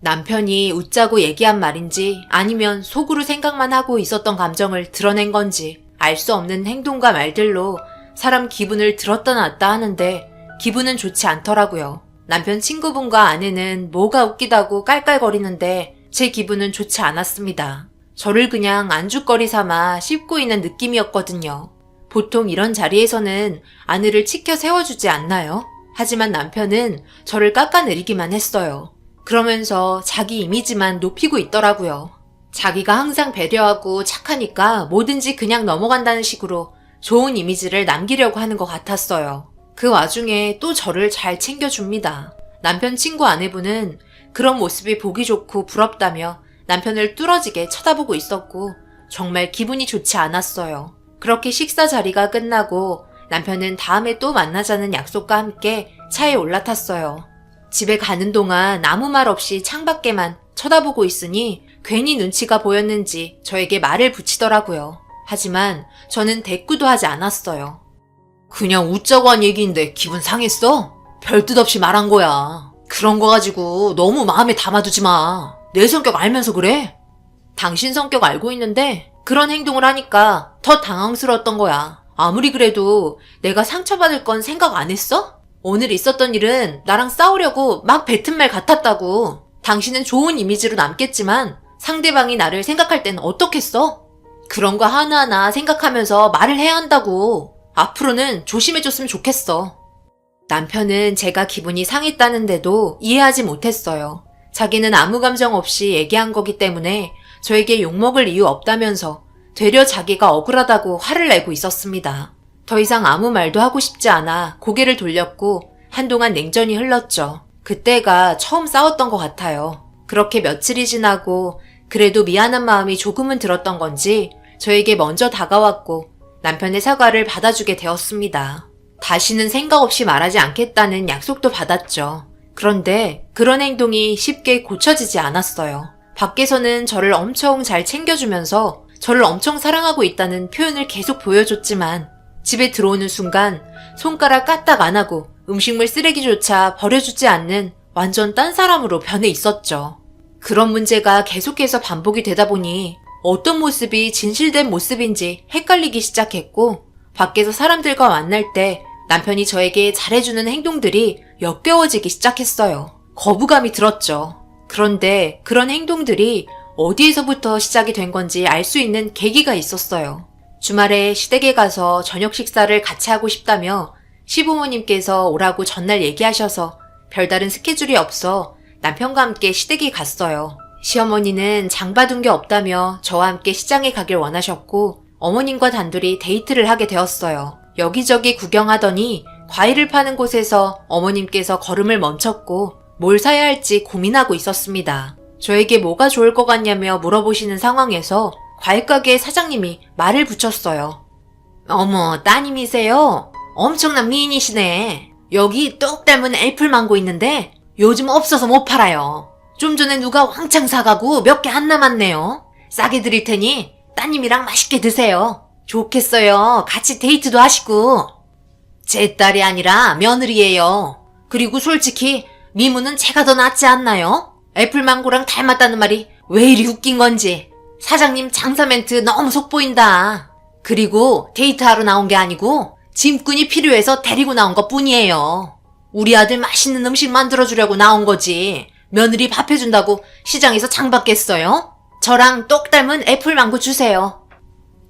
남편이 웃자고 얘기한 말인지 아니면 속으로 생각만 하고 있었던 감정을 드러낸 건지 알 수 없는 행동과 말들로 사람 기분을 들었다 놨다 하는데 기분은 좋지 않더라고요. 남편 친구분과 아내는 뭐가 웃기다고 깔깔거리는데 제 기분은 좋지 않았습니다. 저를 그냥 안주거리 삼아 씹고 있는 느낌이었거든요. 보통 이런 자리에서는 아내를 치켜 세워주지 않나요? 하지만 남편은 저를 깎아내리기만 했어요. 그러면서 자기 이미지만 높이고 있더라고요. 자기가 항상 배려하고 착하니까 뭐든지 그냥 넘어간다는 식으로 좋은 이미지를 남기려고 하는 것 같았어요. 그 와중에 또 저를 잘 챙겨줍니다. 남편 친구 아내분은 그런 모습이 보기 좋고 부럽다며 남편을 뚫어지게 쳐다보고 있었고 정말 기분이 좋지 않았어요. 그렇게 식사 자리가 끝나고 남편은 다음에 또 만나자는 약속과 함께 차에 올라탔어요. 집에 가는 동안 아무 말 없이 창밖에만 쳐다보고 있으니 괜히 눈치가 보였는지 저에게 말을 붙이더라고요. 하지만 저는 대꾸도 하지 않았어요. 그냥 웃자고 한 얘기인데 기분 상했어? 별 뜻 없이 말한 거야. 그런 거 가지고 너무 마음에 담아두지 마. 내 성격 알면서 그래? 당신 성격 알고 있는데 그런 행동을 하니까 더 당황스러웠던 거야. 아무리 그래도 내가 상처받을 건 생각 안 했어? 오늘 있었던 일은 나랑 싸우려고 막 뱉은 말 같았다고. 당신은 좋은 이미지로 남겠지만 상대방이 나를 생각할 땐 어떻겠어? 그런 거 하나하나 생각하면서 말을 해야 한다고. 앞으로는 조심해줬으면 좋겠어. 남편은 제가 기분이 상했다는데도 이해하지 못했어요. 자기는 아무 감정 없이 얘기한 거기 때문에 저에게 욕먹을 이유 없다면서 되려 자기가 억울하다고 화를 내고 있었습니다. 더 이상 아무 말도 하고 싶지 않아 고개를 돌렸고 한동안 냉전이 흘렀죠. 그때가 처음 싸웠던 것 같아요. 그렇게 며칠이 지나고 그래도 미안한 마음이 조금은 들었던 건지 저에게 먼저 다가왔고 남편의 사과를 받아주게 되었습니다. 다시는 생각 없이 말하지 않겠다는 약속도 받았죠. 그런데 그런 행동이 쉽게 고쳐지지 않았어요. 밖에서는 저를 엄청 잘 챙겨주면서 저를 엄청 사랑하고 있다는 표현을 계속 보여줬지만 집에 들어오는 순간 손가락 까딱 안 하고 음식물 쓰레기조차 버려주지 않는 완전 딴 사람으로 변해 있었죠. 그런 문제가 계속해서 반복이 되다 보니 어떤 모습이 진실된 모습인지 헷갈리기 시작했고 밖에서 사람들과 만날 때 남편이 저에게 잘해주는 행동들이 역겨워지기 시작했어요. 거부감이 들었죠. 그런데 그런 행동들이 어디에서부터 시작이 된 건지 알 수 있는 계기가 있었어요. 주말에 시댁에 가서 저녁 식사를 같이 하고 싶다며 시부모님께서 오라고 전날 얘기하셔서 별다른 스케줄이 없어 남편과 함께 시댁에 갔어요. 시어머니는 장 봐둔 게 없다며 저와 함께 시장에 가길 원하셨고 어머님과 단둘이 데이트를 하게 되었어요. 여기저기 구경하더니 과일을 파는 곳에서 어머님께서 걸음을 멈췄고 뭘 사야 할지 고민하고 있었습니다. 저에게 뭐가 좋을 것 같냐며 물어보시는 상황에서 과일가게 사장님이 말을 붙였어요. 어머, 따님이세요? 엄청난 미인이시네. 여기 똑 닮은 애플망고 있는데 요즘 없어서 못 팔아요. 좀 전에 누가 왕창 사가고 몇 개 안 남았네요. 싸게 드릴 테니 따님이랑 맛있게 드세요. 좋겠어요. 같이 데이트도 하시고. 제 딸이 아니라 며느리예요. 그리고 솔직히 미모는 제가 더 낫지 않나요? 애플망고랑 닮았다는 말이 왜 이리 웃긴 건지. 사장님 장사 멘트 너무 속보인다. 그리고 데이트하러 나온 게 아니고 짐꾼이 필요해서 데리고 나온 것 뿐이에요. 우리 아들 맛있는 음식 만들어주려고 나온 거지. 며느리 밥 해준다고 시장에서 장 받겠어요? 저랑 똑 닮은 애플망고 주세요.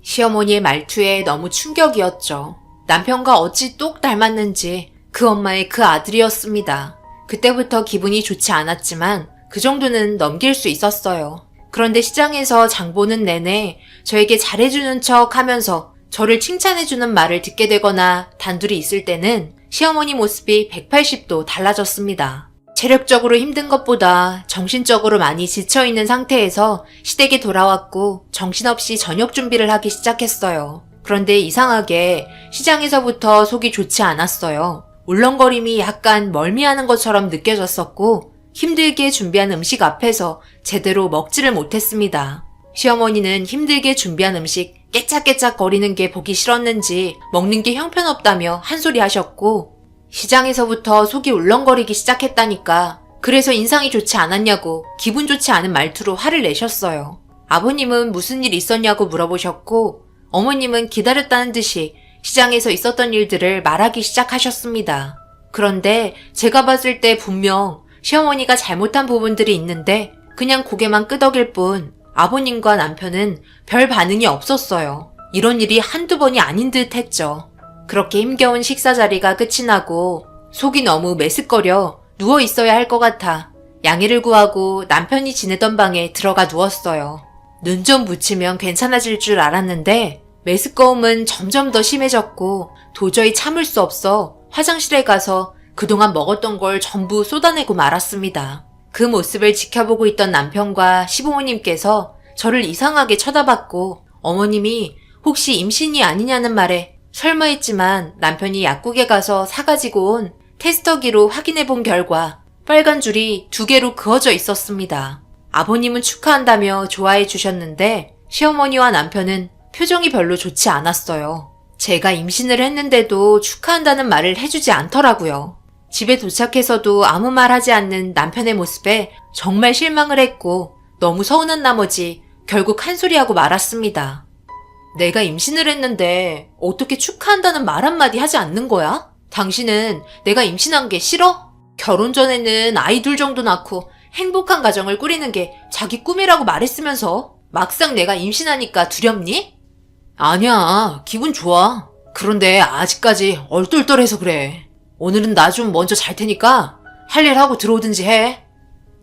시어머니의 말투에 너무 충격이었죠. 남편과 어찌 똑 닮았는지 그 엄마의 그 아들이었습니다. 그때부터 기분이 좋지 않았지만 그 정도는 넘길 수 있었어요. 그런데 시장에서 장 보는 내내 저에게 잘해주는 척 하면서 저를 칭찬해주는 말을 듣게 되거나 단둘이 있을 때는 시어머니 모습이 180도 달라졌습니다. 체력적으로 힘든 것보다 정신적으로 많이 지쳐있는 상태에서 시댁에 돌아왔고 정신없이 저녁 준비를 하기 시작했어요. 그런데 이상하게 시장에서부터 속이 좋지 않았어요. 울렁거림이 약간 멀미하는 것처럼 느껴졌었고 힘들게 준비한 음식 앞에서 제대로 먹지를 못했습니다. 시어머니는 힘들게 준비한 음식 깨짝깨짝 거리는 게 보기 싫었는지 먹는 게 형편없다며 한 소리 하셨고 시장에서부터 속이 울렁거리기 시작했다니까 그래서 인상이 좋지 않았냐고 기분 좋지 않은 말투로 화를 내셨어요. 아버님은 무슨 일 있었냐고 물어보셨고 어머님은 기다렸다는 듯이 시장에서 있었던 일들을 말하기 시작하셨습니다. 그런데 제가 봤을 때 분명 시어머니가 잘못한 부분들이 있는데 그냥 고개만 끄덕일 뿐 아버님과 남편은 별 반응이 없었어요. 이런 일이 한두 번이 아닌 듯 했죠. 그렇게 힘겨운 식사 자리가 끝이 나고 속이 너무 메스꺼려 누워 있어야 할 것 같아 양해를 구하고 남편이 지내던 방에 들어가 누웠어요. 눈 좀 붙이면 괜찮아질 줄 알았는데 메스꺼움은 점점 더 심해졌고 도저히 참을 수 없어 화장실에 가서 그동안 먹었던 걸 전부 쏟아내고 말았습니다. 그 모습을 지켜보고 있던 남편과 시부모님께서 저를 이상하게 쳐다봤고 어머님이 혹시 임신이 아니냐는 말에 설마 했지만 남편이 약국에 가서 사가지고 온 테스터기로 확인해 본 결과 빨간 줄이 2개로 그어져 있었습니다. 아버님은 축하한다며 좋아해 주셨는데 시어머니와 남편은 표정이 별로 좋지 않았어요. 제가 임신을 했는데도 축하한다는 말을 해주지 않더라고요. 집에 도착해서도 아무 말 하지 않는 남편의 모습에 정말 실망을 했고 너무 서운한 나머지 결국 한 소리하고 말았습니다. 내가 임신을 했는데 어떻게 축하한다는 말 한마디 하지 않는 거야? 당신은 내가 임신한 게 싫어? 결혼 전에는 아이 둘 정도 낳고 행복한 가정을 꾸리는 게 자기 꿈이라고 말했으면서 막상 내가 임신하니까 두렵니? 아니야, 기분 좋아. 그런데 아직까지 얼떨떨해서 그래. 오늘은 나 좀 먼저 잘 테니까 할 일 하고 들어오든지 해.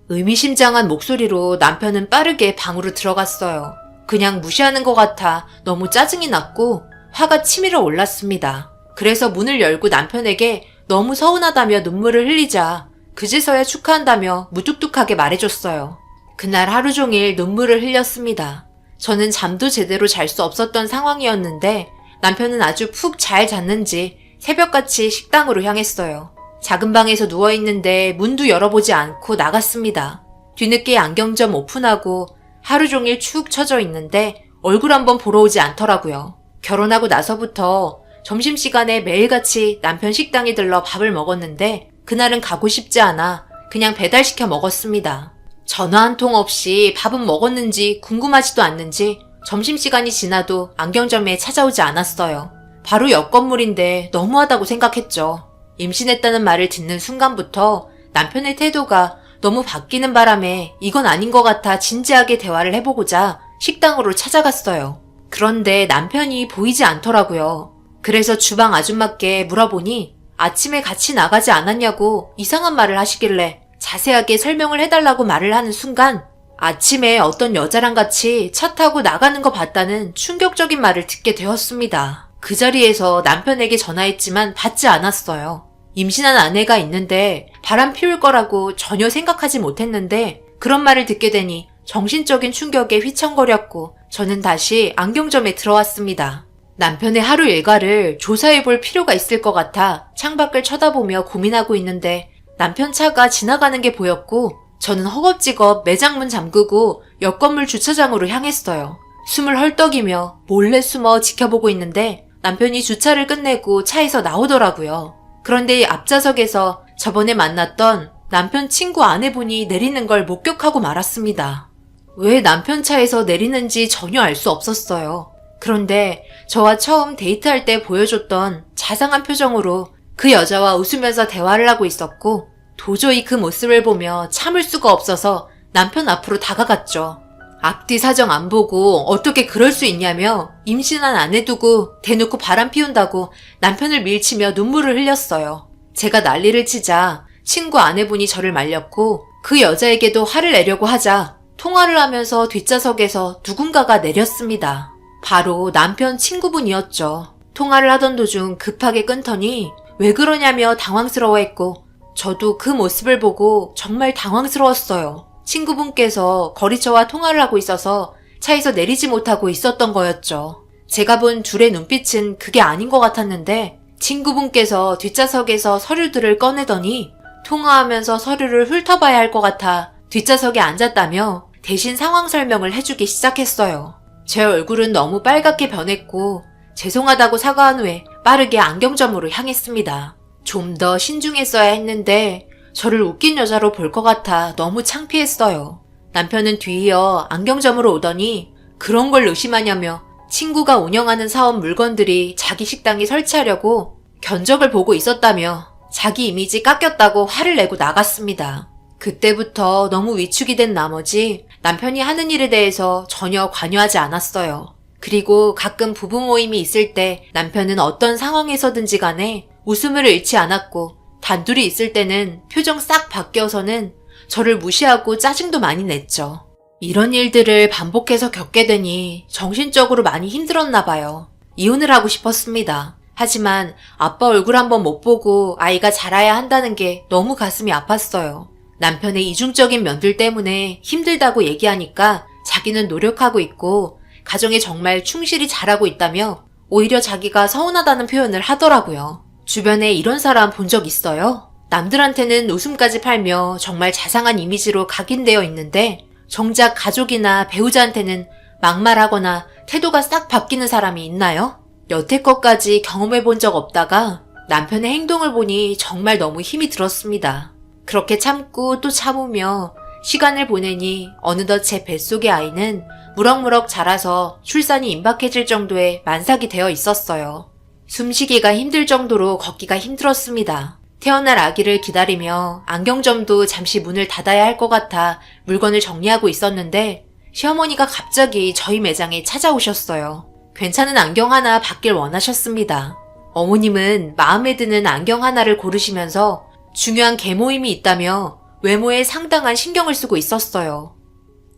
의미심장한 목소리로 남편은 빠르게 방으로 들어갔어요. 그냥 무시하는 것 같아 너무 짜증이 났고 화가 치밀어 올랐습니다. 그래서 문을 열고 남편에게 너무 서운하다며 눈물을 흘리자 그제서야 축하한다며 무뚝뚝하게 말해줬어요. 그날 하루 종일 눈물을 흘렸습니다. 저는 잠도 제대로 잘 수 없었던 상황이었는데 남편은 아주 푹 잘 잤는지 새벽같이 식당으로 향했어요. 작은 방에서 누워있는데 문도 열어보지 않고 나갔습니다. 뒤늦게 안경점 오픈하고 하루 종일 축 처져 있는데 얼굴 한번 보러 오지 않더라고요. 결혼하고 나서부터 점심시간에 매일같이 남편 식당에 들러 밥을 먹었는데 그날은 가고 싶지 않아 그냥 배달시켜 먹었습니다. 전화 한 통 없이 밥은 먹었는지 궁금하지도 않는지 점심시간이 지나도 안경점에 찾아오지 않았어요. 바로 옆 건물인데 너무하다고 생각했죠. 임신했다는 말을 듣는 순간부터 남편의 태도가 너무 바뀌는 바람에 이건 아닌 것 같아 진지하게 대화를 해보고자 식당으로 찾아갔어요. 그런데 남편이 보이지 않더라고요. 그래서 주방 아줌마께 물어보니 아침에 같이 나가지 않았냐고 이상한 말을 하시길래 자세하게 설명을 해달라고 말을 하는 순간 아침에 어떤 여자랑 같이 차 타고 나가는 거 봤다는 충격적인 말을 듣게 되었습니다. 그 자리에서 남편에게 전화했지만 받지 않았어요. 임신한 아내가 있는데 바람 피울 거라고 전혀 생각하지 못했는데 그런 말을 듣게 되니 정신적인 충격에 휘청거렸고 저는 다시 안경점에 들어왔습니다. 남편의 하루 일과를 조사해 볼 필요가 있을 것 같아 창밖을 쳐다보며 고민하고 있는데 남편 차가 지나가는 게 보였고 저는 허겁지겁 매장문 잠그고 옆 건물 주차장으로 향했어요. 숨을 헐떡이며 몰래 숨어 지켜보고 있는데 남편이 주차를 끝내고 차에서 나오더라고요. 그런데 앞좌석에서 저번에 만났던 남편 친구 아내분이 내리는 걸 목격하고 말았습니다. 왜 남편 차에서 내리는지 전혀 알 수 없었어요. 그런데 저와 처음 데이트할 때 보여줬던 자상한 표정으로 그 여자와 웃으면서 대화를 하고 있었고 도저히 그 모습을 보며 참을 수가 없어서 남편 앞으로 다가갔죠. 앞뒤 사정 안 보고 어떻게 그럴 수 있냐며 임신한 아내 두고 대놓고 바람 피운다고 남편을 밀치며 눈물을 흘렸어요. 제가 난리를 치자 친구 아내분이 저를 말렸고 그 여자에게도 화를 내려고 하자 통화를 하면서 뒷좌석에서 누군가가 내렸습니다. 바로 남편 친구분이었죠. 통화를 하던 도중 급하게 끊더니 왜 그러냐며 당황스러워했고 저도 그 모습을 보고 정말 당황스러웠어요. 친구분께서 거리처와 통화를 하고 있어서 차에서 내리지 못하고 있었던 거였죠. 제가 본 둘의 눈빛은 그게 아닌 것 같았는데 친구분께서 뒷좌석에서 서류들을 꺼내더니 통화하면서 서류를 훑어봐야 할 것 같아 뒷좌석에 앉았다며 대신 상황 설명을 해주기 시작했어요. 제 얼굴은 너무 빨갛게 변했고 죄송하다고 사과한 후에 빠르게 안경점으로 향했습니다. 좀 더 신중했어야 했는데 저를 웃긴 여자로 볼 것 같아 너무 창피했어요. 남편은 뒤이어 안경점으로 오더니 그런 걸 의심하냐며 친구가 운영하는 사업 물건들이 자기 식당에 설치하려고 견적을 보고 있었다며 자기 이미지 깎였다고 화를 내고 나갔습니다. 그때부터 너무 위축이 된 나머지 남편이 하는 일에 대해서 전혀 관여하지 않았어요. 그리고 가끔 부부 모임이 있을 때 남편은 어떤 상황에서든지 간에 웃음을 잃지 않았고 단둘이 있을 때는 표정 싹 바뀌어서는 저를 무시하고 짜증도 많이 냈죠. 이런 일들을 반복해서 겪게 되니 정신적으로 많이 힘들었나 봐요. 이혼을 하고 싶었습니다. 하지만 아빠 얼굴 한번 못 보고 아이가 자라야 한다는 게 너무 가슴이 아팠어요. 남편의 이중적인 면들 때문에 힘들다고 얘기하니까 자기는 노력하고 있고 가정에 정말 충실히 잘하고 있다며 오히려 자기가 서운하다는 표현을 하더라고요. 주변에 이런 사람 본 적 있어요? 남들한테는 웃음까지 팔며 정말 자상한 이미지로 각인되어 있는데 정작 가족이나 배우자한테는 막말하거나 태도가 싹 바뀌는 사람이 있나요? 여태껏까지 경험해 본 적 없다가 남편의 행동을 보니 정말 너무 힘이 들었습니다. 그렇게 참고 또 참으며 시간을 보내니 어느덧 제 뱃속의 아이는 무럭무럭 자라서 출산이 임박해질 정도의 만삭이 되어 있었어요. 숨쉬기가 힘들 정도로 걷기가 힘들었습니다. 태어날 아기를 기다리며 안경점도 잠시 문을 닫아야 할 것 같아 물건을 정리하고 있었는데 시어머니가 갑자기 저희 매장에 찾아오셨어요. 괜찮은 안경 하나 받길 원하셨습니다. 어머님은 마음에 드는 안경 하나를 고르시면서 중요한 개모임이 있다며 외모에 상당한 신경을 쓰고 있었어요.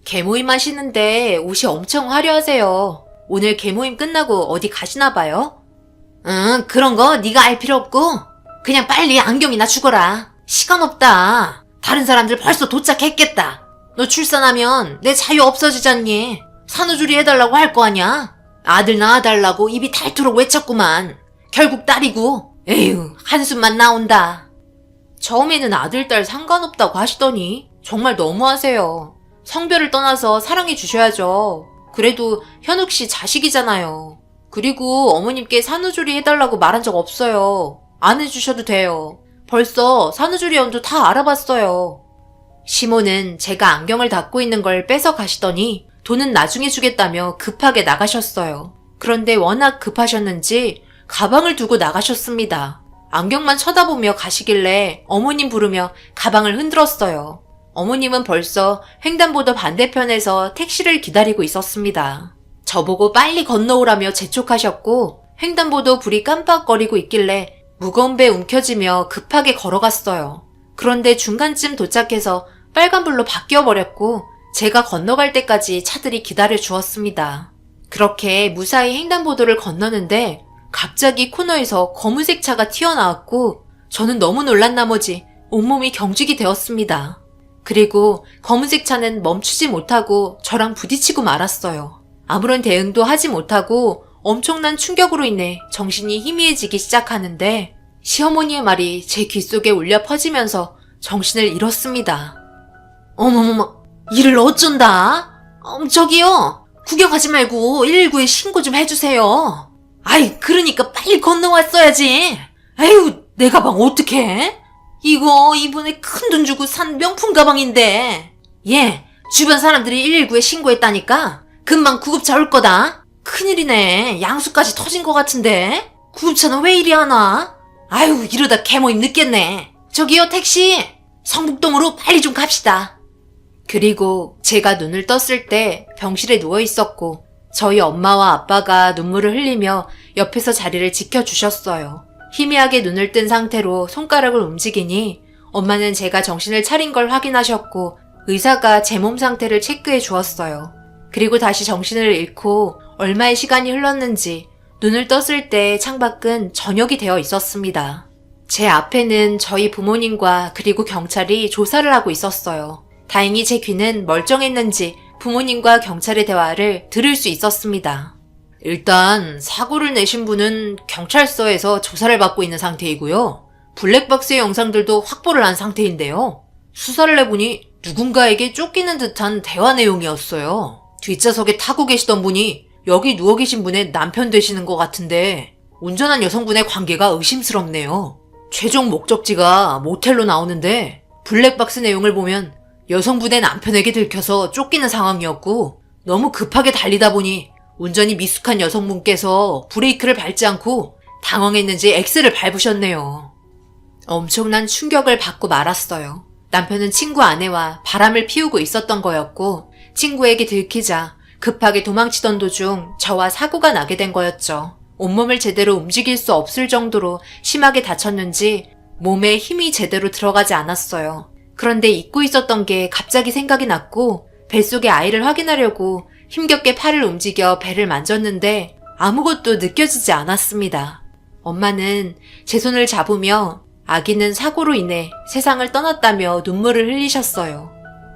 개모임 하시는데 옷이 엄청 화려하세요. 오늘 개모임 끝나고 어디 가시나 봐요? 응, 그런 거 네가 알 필요 없고 그냥 빨리 안경이나 주거라. 시간 없다. 다른 사람들 벌써 도착했겠다. 너 출산하면 내 자유 없어지잖니. 산후조리 해달라고 할 거 아냐? 아들 낳아달라고 입이 닳도록 외쳤구만. 결국 딸이고. 에휴, 한숨만 나온다. 처음에는 아들, 딸 상관없다고 하시더니 정말 너무하세요. 성별을 떠나서 사랑해 주셔야죠. 그래도 현욱 씨 자식이잖아요. 그리고 어머님께 산후조리 해달라고 말한 적 없어요. 안 해주셔도 돼요. 벌써 산후조리 연도 다 알아봤어요. 시모는 제가 안경을 닫고 있는 걸 뺏어 가시더니 돈은 나중에 주겠다며 급하게 나가셨어요. 그런데 워낙 급하셨는지 가방을 두고 나가셨습니다. 안경만 쳐다보며 가시길래 어머님 부르며 가방을 흔들었어요. 어머님은 벌써 횡단보도 반대편에서 택시를 기다리고 있었습니다. 저보고 빨리 건너오라며 재촉하셨고 횡단보도 불이 깜빡거리고 있길래 무거운 배 움켜쥐며 급하게 걸어갔어요. 그런데 중간쯤 도착해서 빨간불로 바뀌어버렸고 제가 건너갈 때까지 차들이 기다려 주었습니다. 그렇게 무사히 횡단보도를 건너는데 갑자기 코너에서 검은색 차가 튀어나왔고 저는 너무 놀란 나머지 온몸이 경직이 되었습니다. 그리고 검은색 차는 멈추지 못하고 저랑 부딪히고 말았어요. 아무런 대응도 하지 못하고 엄청난 충격으로 인해 정신이 희미해지기 시작하는데 시어머니의 말이 제 귓속에 울려 퍼지면서 정신을 잃었습니다. 어머머머, 이를 어쩐다? 저기요, 구경하지 말고 119에 신고 좀 해주세요. 아이, 그러니까 빨리 건너왔어야지. 아유, 내 가방 어떡해? 이거 이번에 큰 돈 주고 산 명품 가방인데. 예, 주변 사람들이 119에 신고했다니까 금방 구급차 올 거다. 큰일이네. 양수까지 터진 것 같은데. 구급차는 왜 이리 안 와? 아유, 이러다 개모임 늦겠네. 저기요, 택시. 성북동으로 빨리 좀 갑시다. 그리고 제가 눈을 떴을 때 병실에 누워 있었고 저희 엄마와 아빠가 눈물을 흘리며 옆에서 자리를 지켜주셨어요. 희미하게 눈을 뜬 상태로 손가락을 움직이니 엄마는 제가 정신을 차린 걸 확인하셨고 의사가 제 몸 상태를 체크해 주었어요. 그리고 다시 정신을 잃고 얼마의 시간이 흘렀는지 눈을 떴을 때 창밖은 저녁이 되어 있었습니다. 제 앞에는 저희 부모님과 그리고 경찰이 조사를 하고 있었어요. 다행히 제 귀는 멀쩡했는지 부모님과 경찰의 대화를 들을 수 있었습니다. 일단 사고를 내신 분은 경찰서에서 조사를 받고 있는 상태이고요. 블랙박스의 영상들도 확보를 한 상태인데요. 수사를 해보니 누군가에게 쫓기는 듯한 대화 내용이었어요. 뒷좌석에 타고 계시던 분이 여기 누워 계신 분의 남편 되시는 것 같은데 운전한 여성분의 관계가 의심스럽네요. 최종 목적지가 모텔로 나오는데 블랙박스 내용을 보면 여성분의 남편에게 들켜서 쫓기는 상황이었고 너무 급하게 달리다 보니 운전이 미숙한 여성분께서 브레이크를 밟지 않고 당황했는지 엑셀을 밟으셨네요. 엄청난 충격을 받고 말았어요. 남편은 친구 아내와 바람을 피우고 있었던 거였고 친구에게 들키자 급하게 도망치던 도중 저와 사고가 나게 된 거였죠. 온몸을 제대로 움직일 수 없을 정도로 심하게 다쳤는지 몸에 힘이 제대로 들어가지 않았어요. 그런데 잊고 있었던 게 갑자기 생각이 났고 뱃속의 아이를 확인하려고 힘겹게 팔을 움직여 배를 만졌는데 아무것도 느껴지지 않았습니다. 엄마는 제 손을 잡으며 아기는 사고로 인해 세상을 떠났다며 눈물을 흘리셨어요.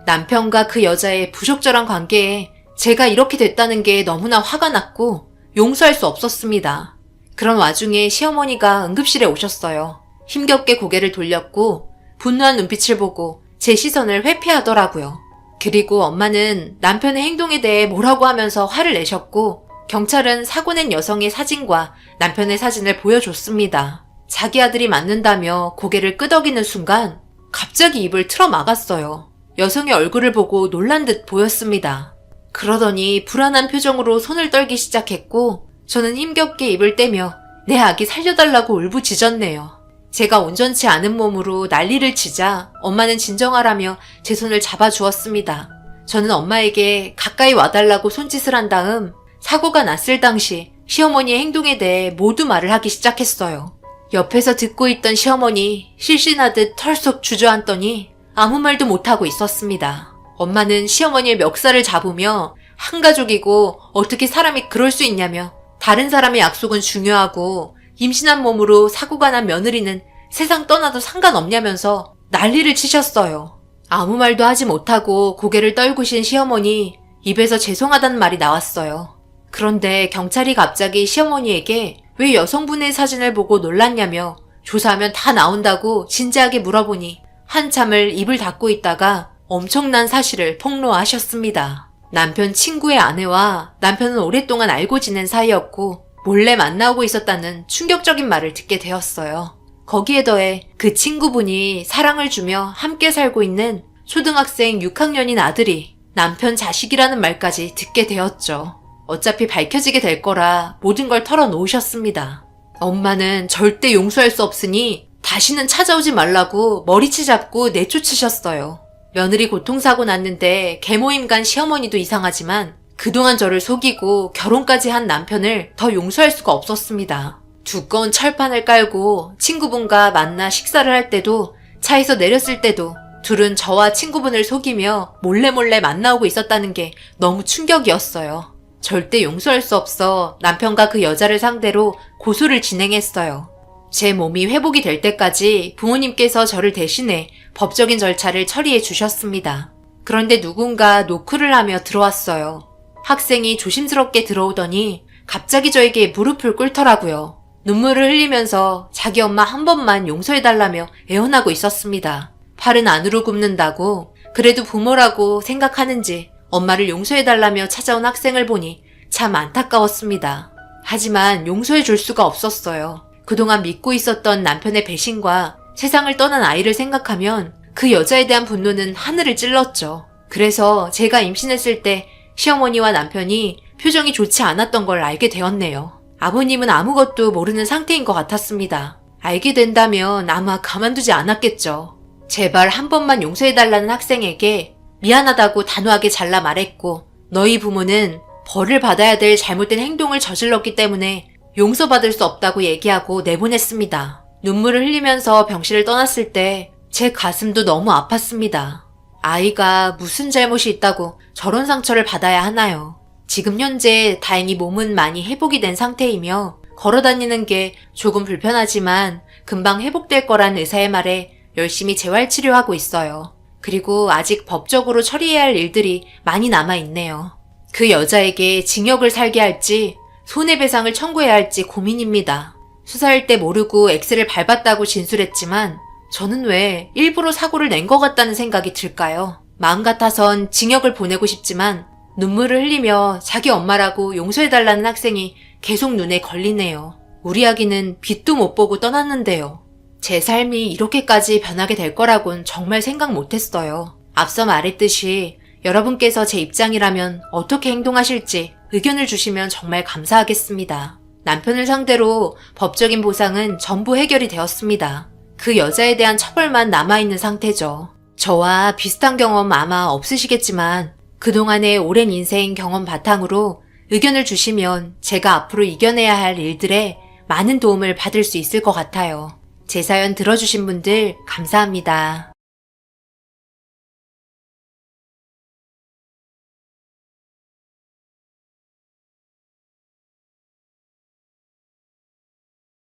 남편과 그 여자의 부적절한 관계에 제가 이렇게 됐다는 게 너무나 화가 났고 용서할 수 없었습니다. 그런 와중에 시어머니가 응급실에 오셨어요. 힘겹게 고개를 돌렸고 분노한 눈빛을 보고 제 시선을 회피하더라고요. 그리고 엄마는 남편의 행동에 대해 뭐라고 하면서 화를 내셨고 경찰은 사고 낸 여성의 사진과 남편의 사진을 보여줬습니다. 자기 아들이 맞는다며 고개를 끄덕이는 순간 갑자기 입을 틀어 막았어요. 여성의 얼굴을 보고 놀란 듯 보였습니다. 그러더니 불안한 표정으로 손을 떨기 시작했고 저는 힘겹게 입을 떼며 내 아기 살려달라고 울부짖었네요. 제가 온전치 않은 몸으로 난리를 치자 엄마는 진정하라며 제 손을 잡아주었습니다. 저는 엄마에게 가까이 와달라고 손짓을 한 다음 사고가 났을 당시 시어머니의 행동에 대해 모두 말을 하기 시작했어요. 옆에서 듣고 있던 시어머니 실신하듯 털썩 주저앉더니 아무 말도 못하고 있었습니다. 엄마는 시어머니의 멱살을 잡으며 한 가족이고 어떻게 사람이 그럴 수 있냐며 다른 사람의 약속은 중요하고 임신한 몸으로 사고가 난 며느리는 세상 떠나도 상관없냐면서 난리를 치셨어요. 아무 말도 하지 못하고 고개를 떨구신 시어머니 입에서 죄송하다는 말이 나왔어요. 그런데 경찰이 갑자기 시어머니에게 왜 여성분의 사진을 보고 놀랐냐며 조사하면 다 나온다고 진지하게 물어보니 한참을 입을 닫고 있다가 엄청난 사실을 폭로하셨습니다. 남편 친구의 아내와 남편은 오랫동안 알고 지낸 사이였고 몰래 만나고 있었다는 충격적인 말을 듣게 되었어요. 거기에 더해 그 친구분이 사랑을 주며 함께 살고 있는 초등학생 6학년인 아들이 남편 자식이라는 말까지 듣게 되었죠. 어차피 밝혀지게 될 거라 모든 걸 털어놓으셨습니다. 엄마는 절대 용서할 수 없으니 다시는 찾아오지 말라고 머리채 잡고 내쫓으셨어요. 며느리 고통사고 났는데 계모임 간 시어머니도 이상하지만 그동안 저를 속이고 결혼까지 한 남편을 더 용서할 수가 없었습니다. 두꺼운 철판을 깔고 친구분과 만나 식사를 할 때도 차에서 내렸을 때도 둘은 저와 친구분을 속이며 몰래 만나오고 있었다는 게 너무 충격이었어요. 절대 용서할 수 없어 남편과 그 여자를 상대로 고소를 진행했어요. 제 몸이 회복이 될 때까지 부모님께서 저를 대신해 법적인 절차를 처리해 주셨습니다. 그런데 누군가 노크를 하며 들어왔어요. 학생이 조심스럽게 들어오더니 갑자기 저에게 무릎을 꿇더라고요. 눈물을 흘리면서 자기 엄마 한 번만 용서해달라며 애원하고 있었습니다. 팔은 안으로 굽는다고 그래도 부모라고 생각하는지 엄마를 용서해달라며 찾아온 학생을 보니 참 안타까웠습니다. 하지만 용서해줄 수가 없었어요. 그동안 믿고 있었던 남편의 배신과 세상을 떠난 아이를 생각하면 그 여자에 대한 분노는 하늘을 찔렀죠. 그래서 제가 임신했을 때 시어머니와 남편이 표정이 좋지 않았던 걸 알게 되었네요. 아버님은 아무것도 모르는 상태인 것 같았습니다. 알게 된다면 아마 가만두지 않았겠죠. 제발 한 번만 용서해달라는 학생에게 미안하다고 단호하게 잘라 말했고 너희 부모는 벌을 받아야 될 잘못된 행동을 저질렀기 때문에 용서받을 수 없다고 얘기하고 내보냈습니다. 눈물을 흘리면서 병실을 떠났을 때 제 가슴도 너무 아팠습니다. 아이가 무슨 잘못이 있다고 저런 상처를 받아야 하나요? 지금 현재 다행히 몸은 많이 회복이 된 상태이며 걸어다니는 게 조금 불편하지만 금방 회복될 거란 의사의 말에 열심히 재활치료하고 있어요. 그리고 아직 법적으로 처리해야 할 일들이 많이 남아있네요. 그 여자에게 징역을 살게 할지 손해배상을 청구해야 할지 고민입니다. 수사할 때 모르고 엑셀을 밟았다고 진술했지만 저는 왜 일부러 사고를 낸 것 같다는 생각이 들까요? 마음 같아선 징역을 보내고 싶지만 눈물을 흘리며 자기 엄마라고 용서해달라는 학생이 계속 눈에 걸리네요. 우리 아기는 빛도 못 보고 떠났는데요. 제 삶이 이렇게까지 변하게 될 거라곤 정말 생각 못했어요. 앞서 말했듯이 여러분께서 제 입장이라면 어떻게 행동하실지 의견을 주시면 정말 감사하겠습니다. 남편을 상대로 법적인 보상은 전부 해결이 되었습니다. 그 여자에 대한 처벌만 남아있는 상태죠. 저와 비슷한 경험 아마 없으시겠지만 그동안의 오랜 인생 경험 바탕으로 의견을 주시면 제가 앞으로 이겨내야 할 일들에 많은 도움을 받을 수 있을 것 같아요. 제 사연 들어주신 분들 감사합니다.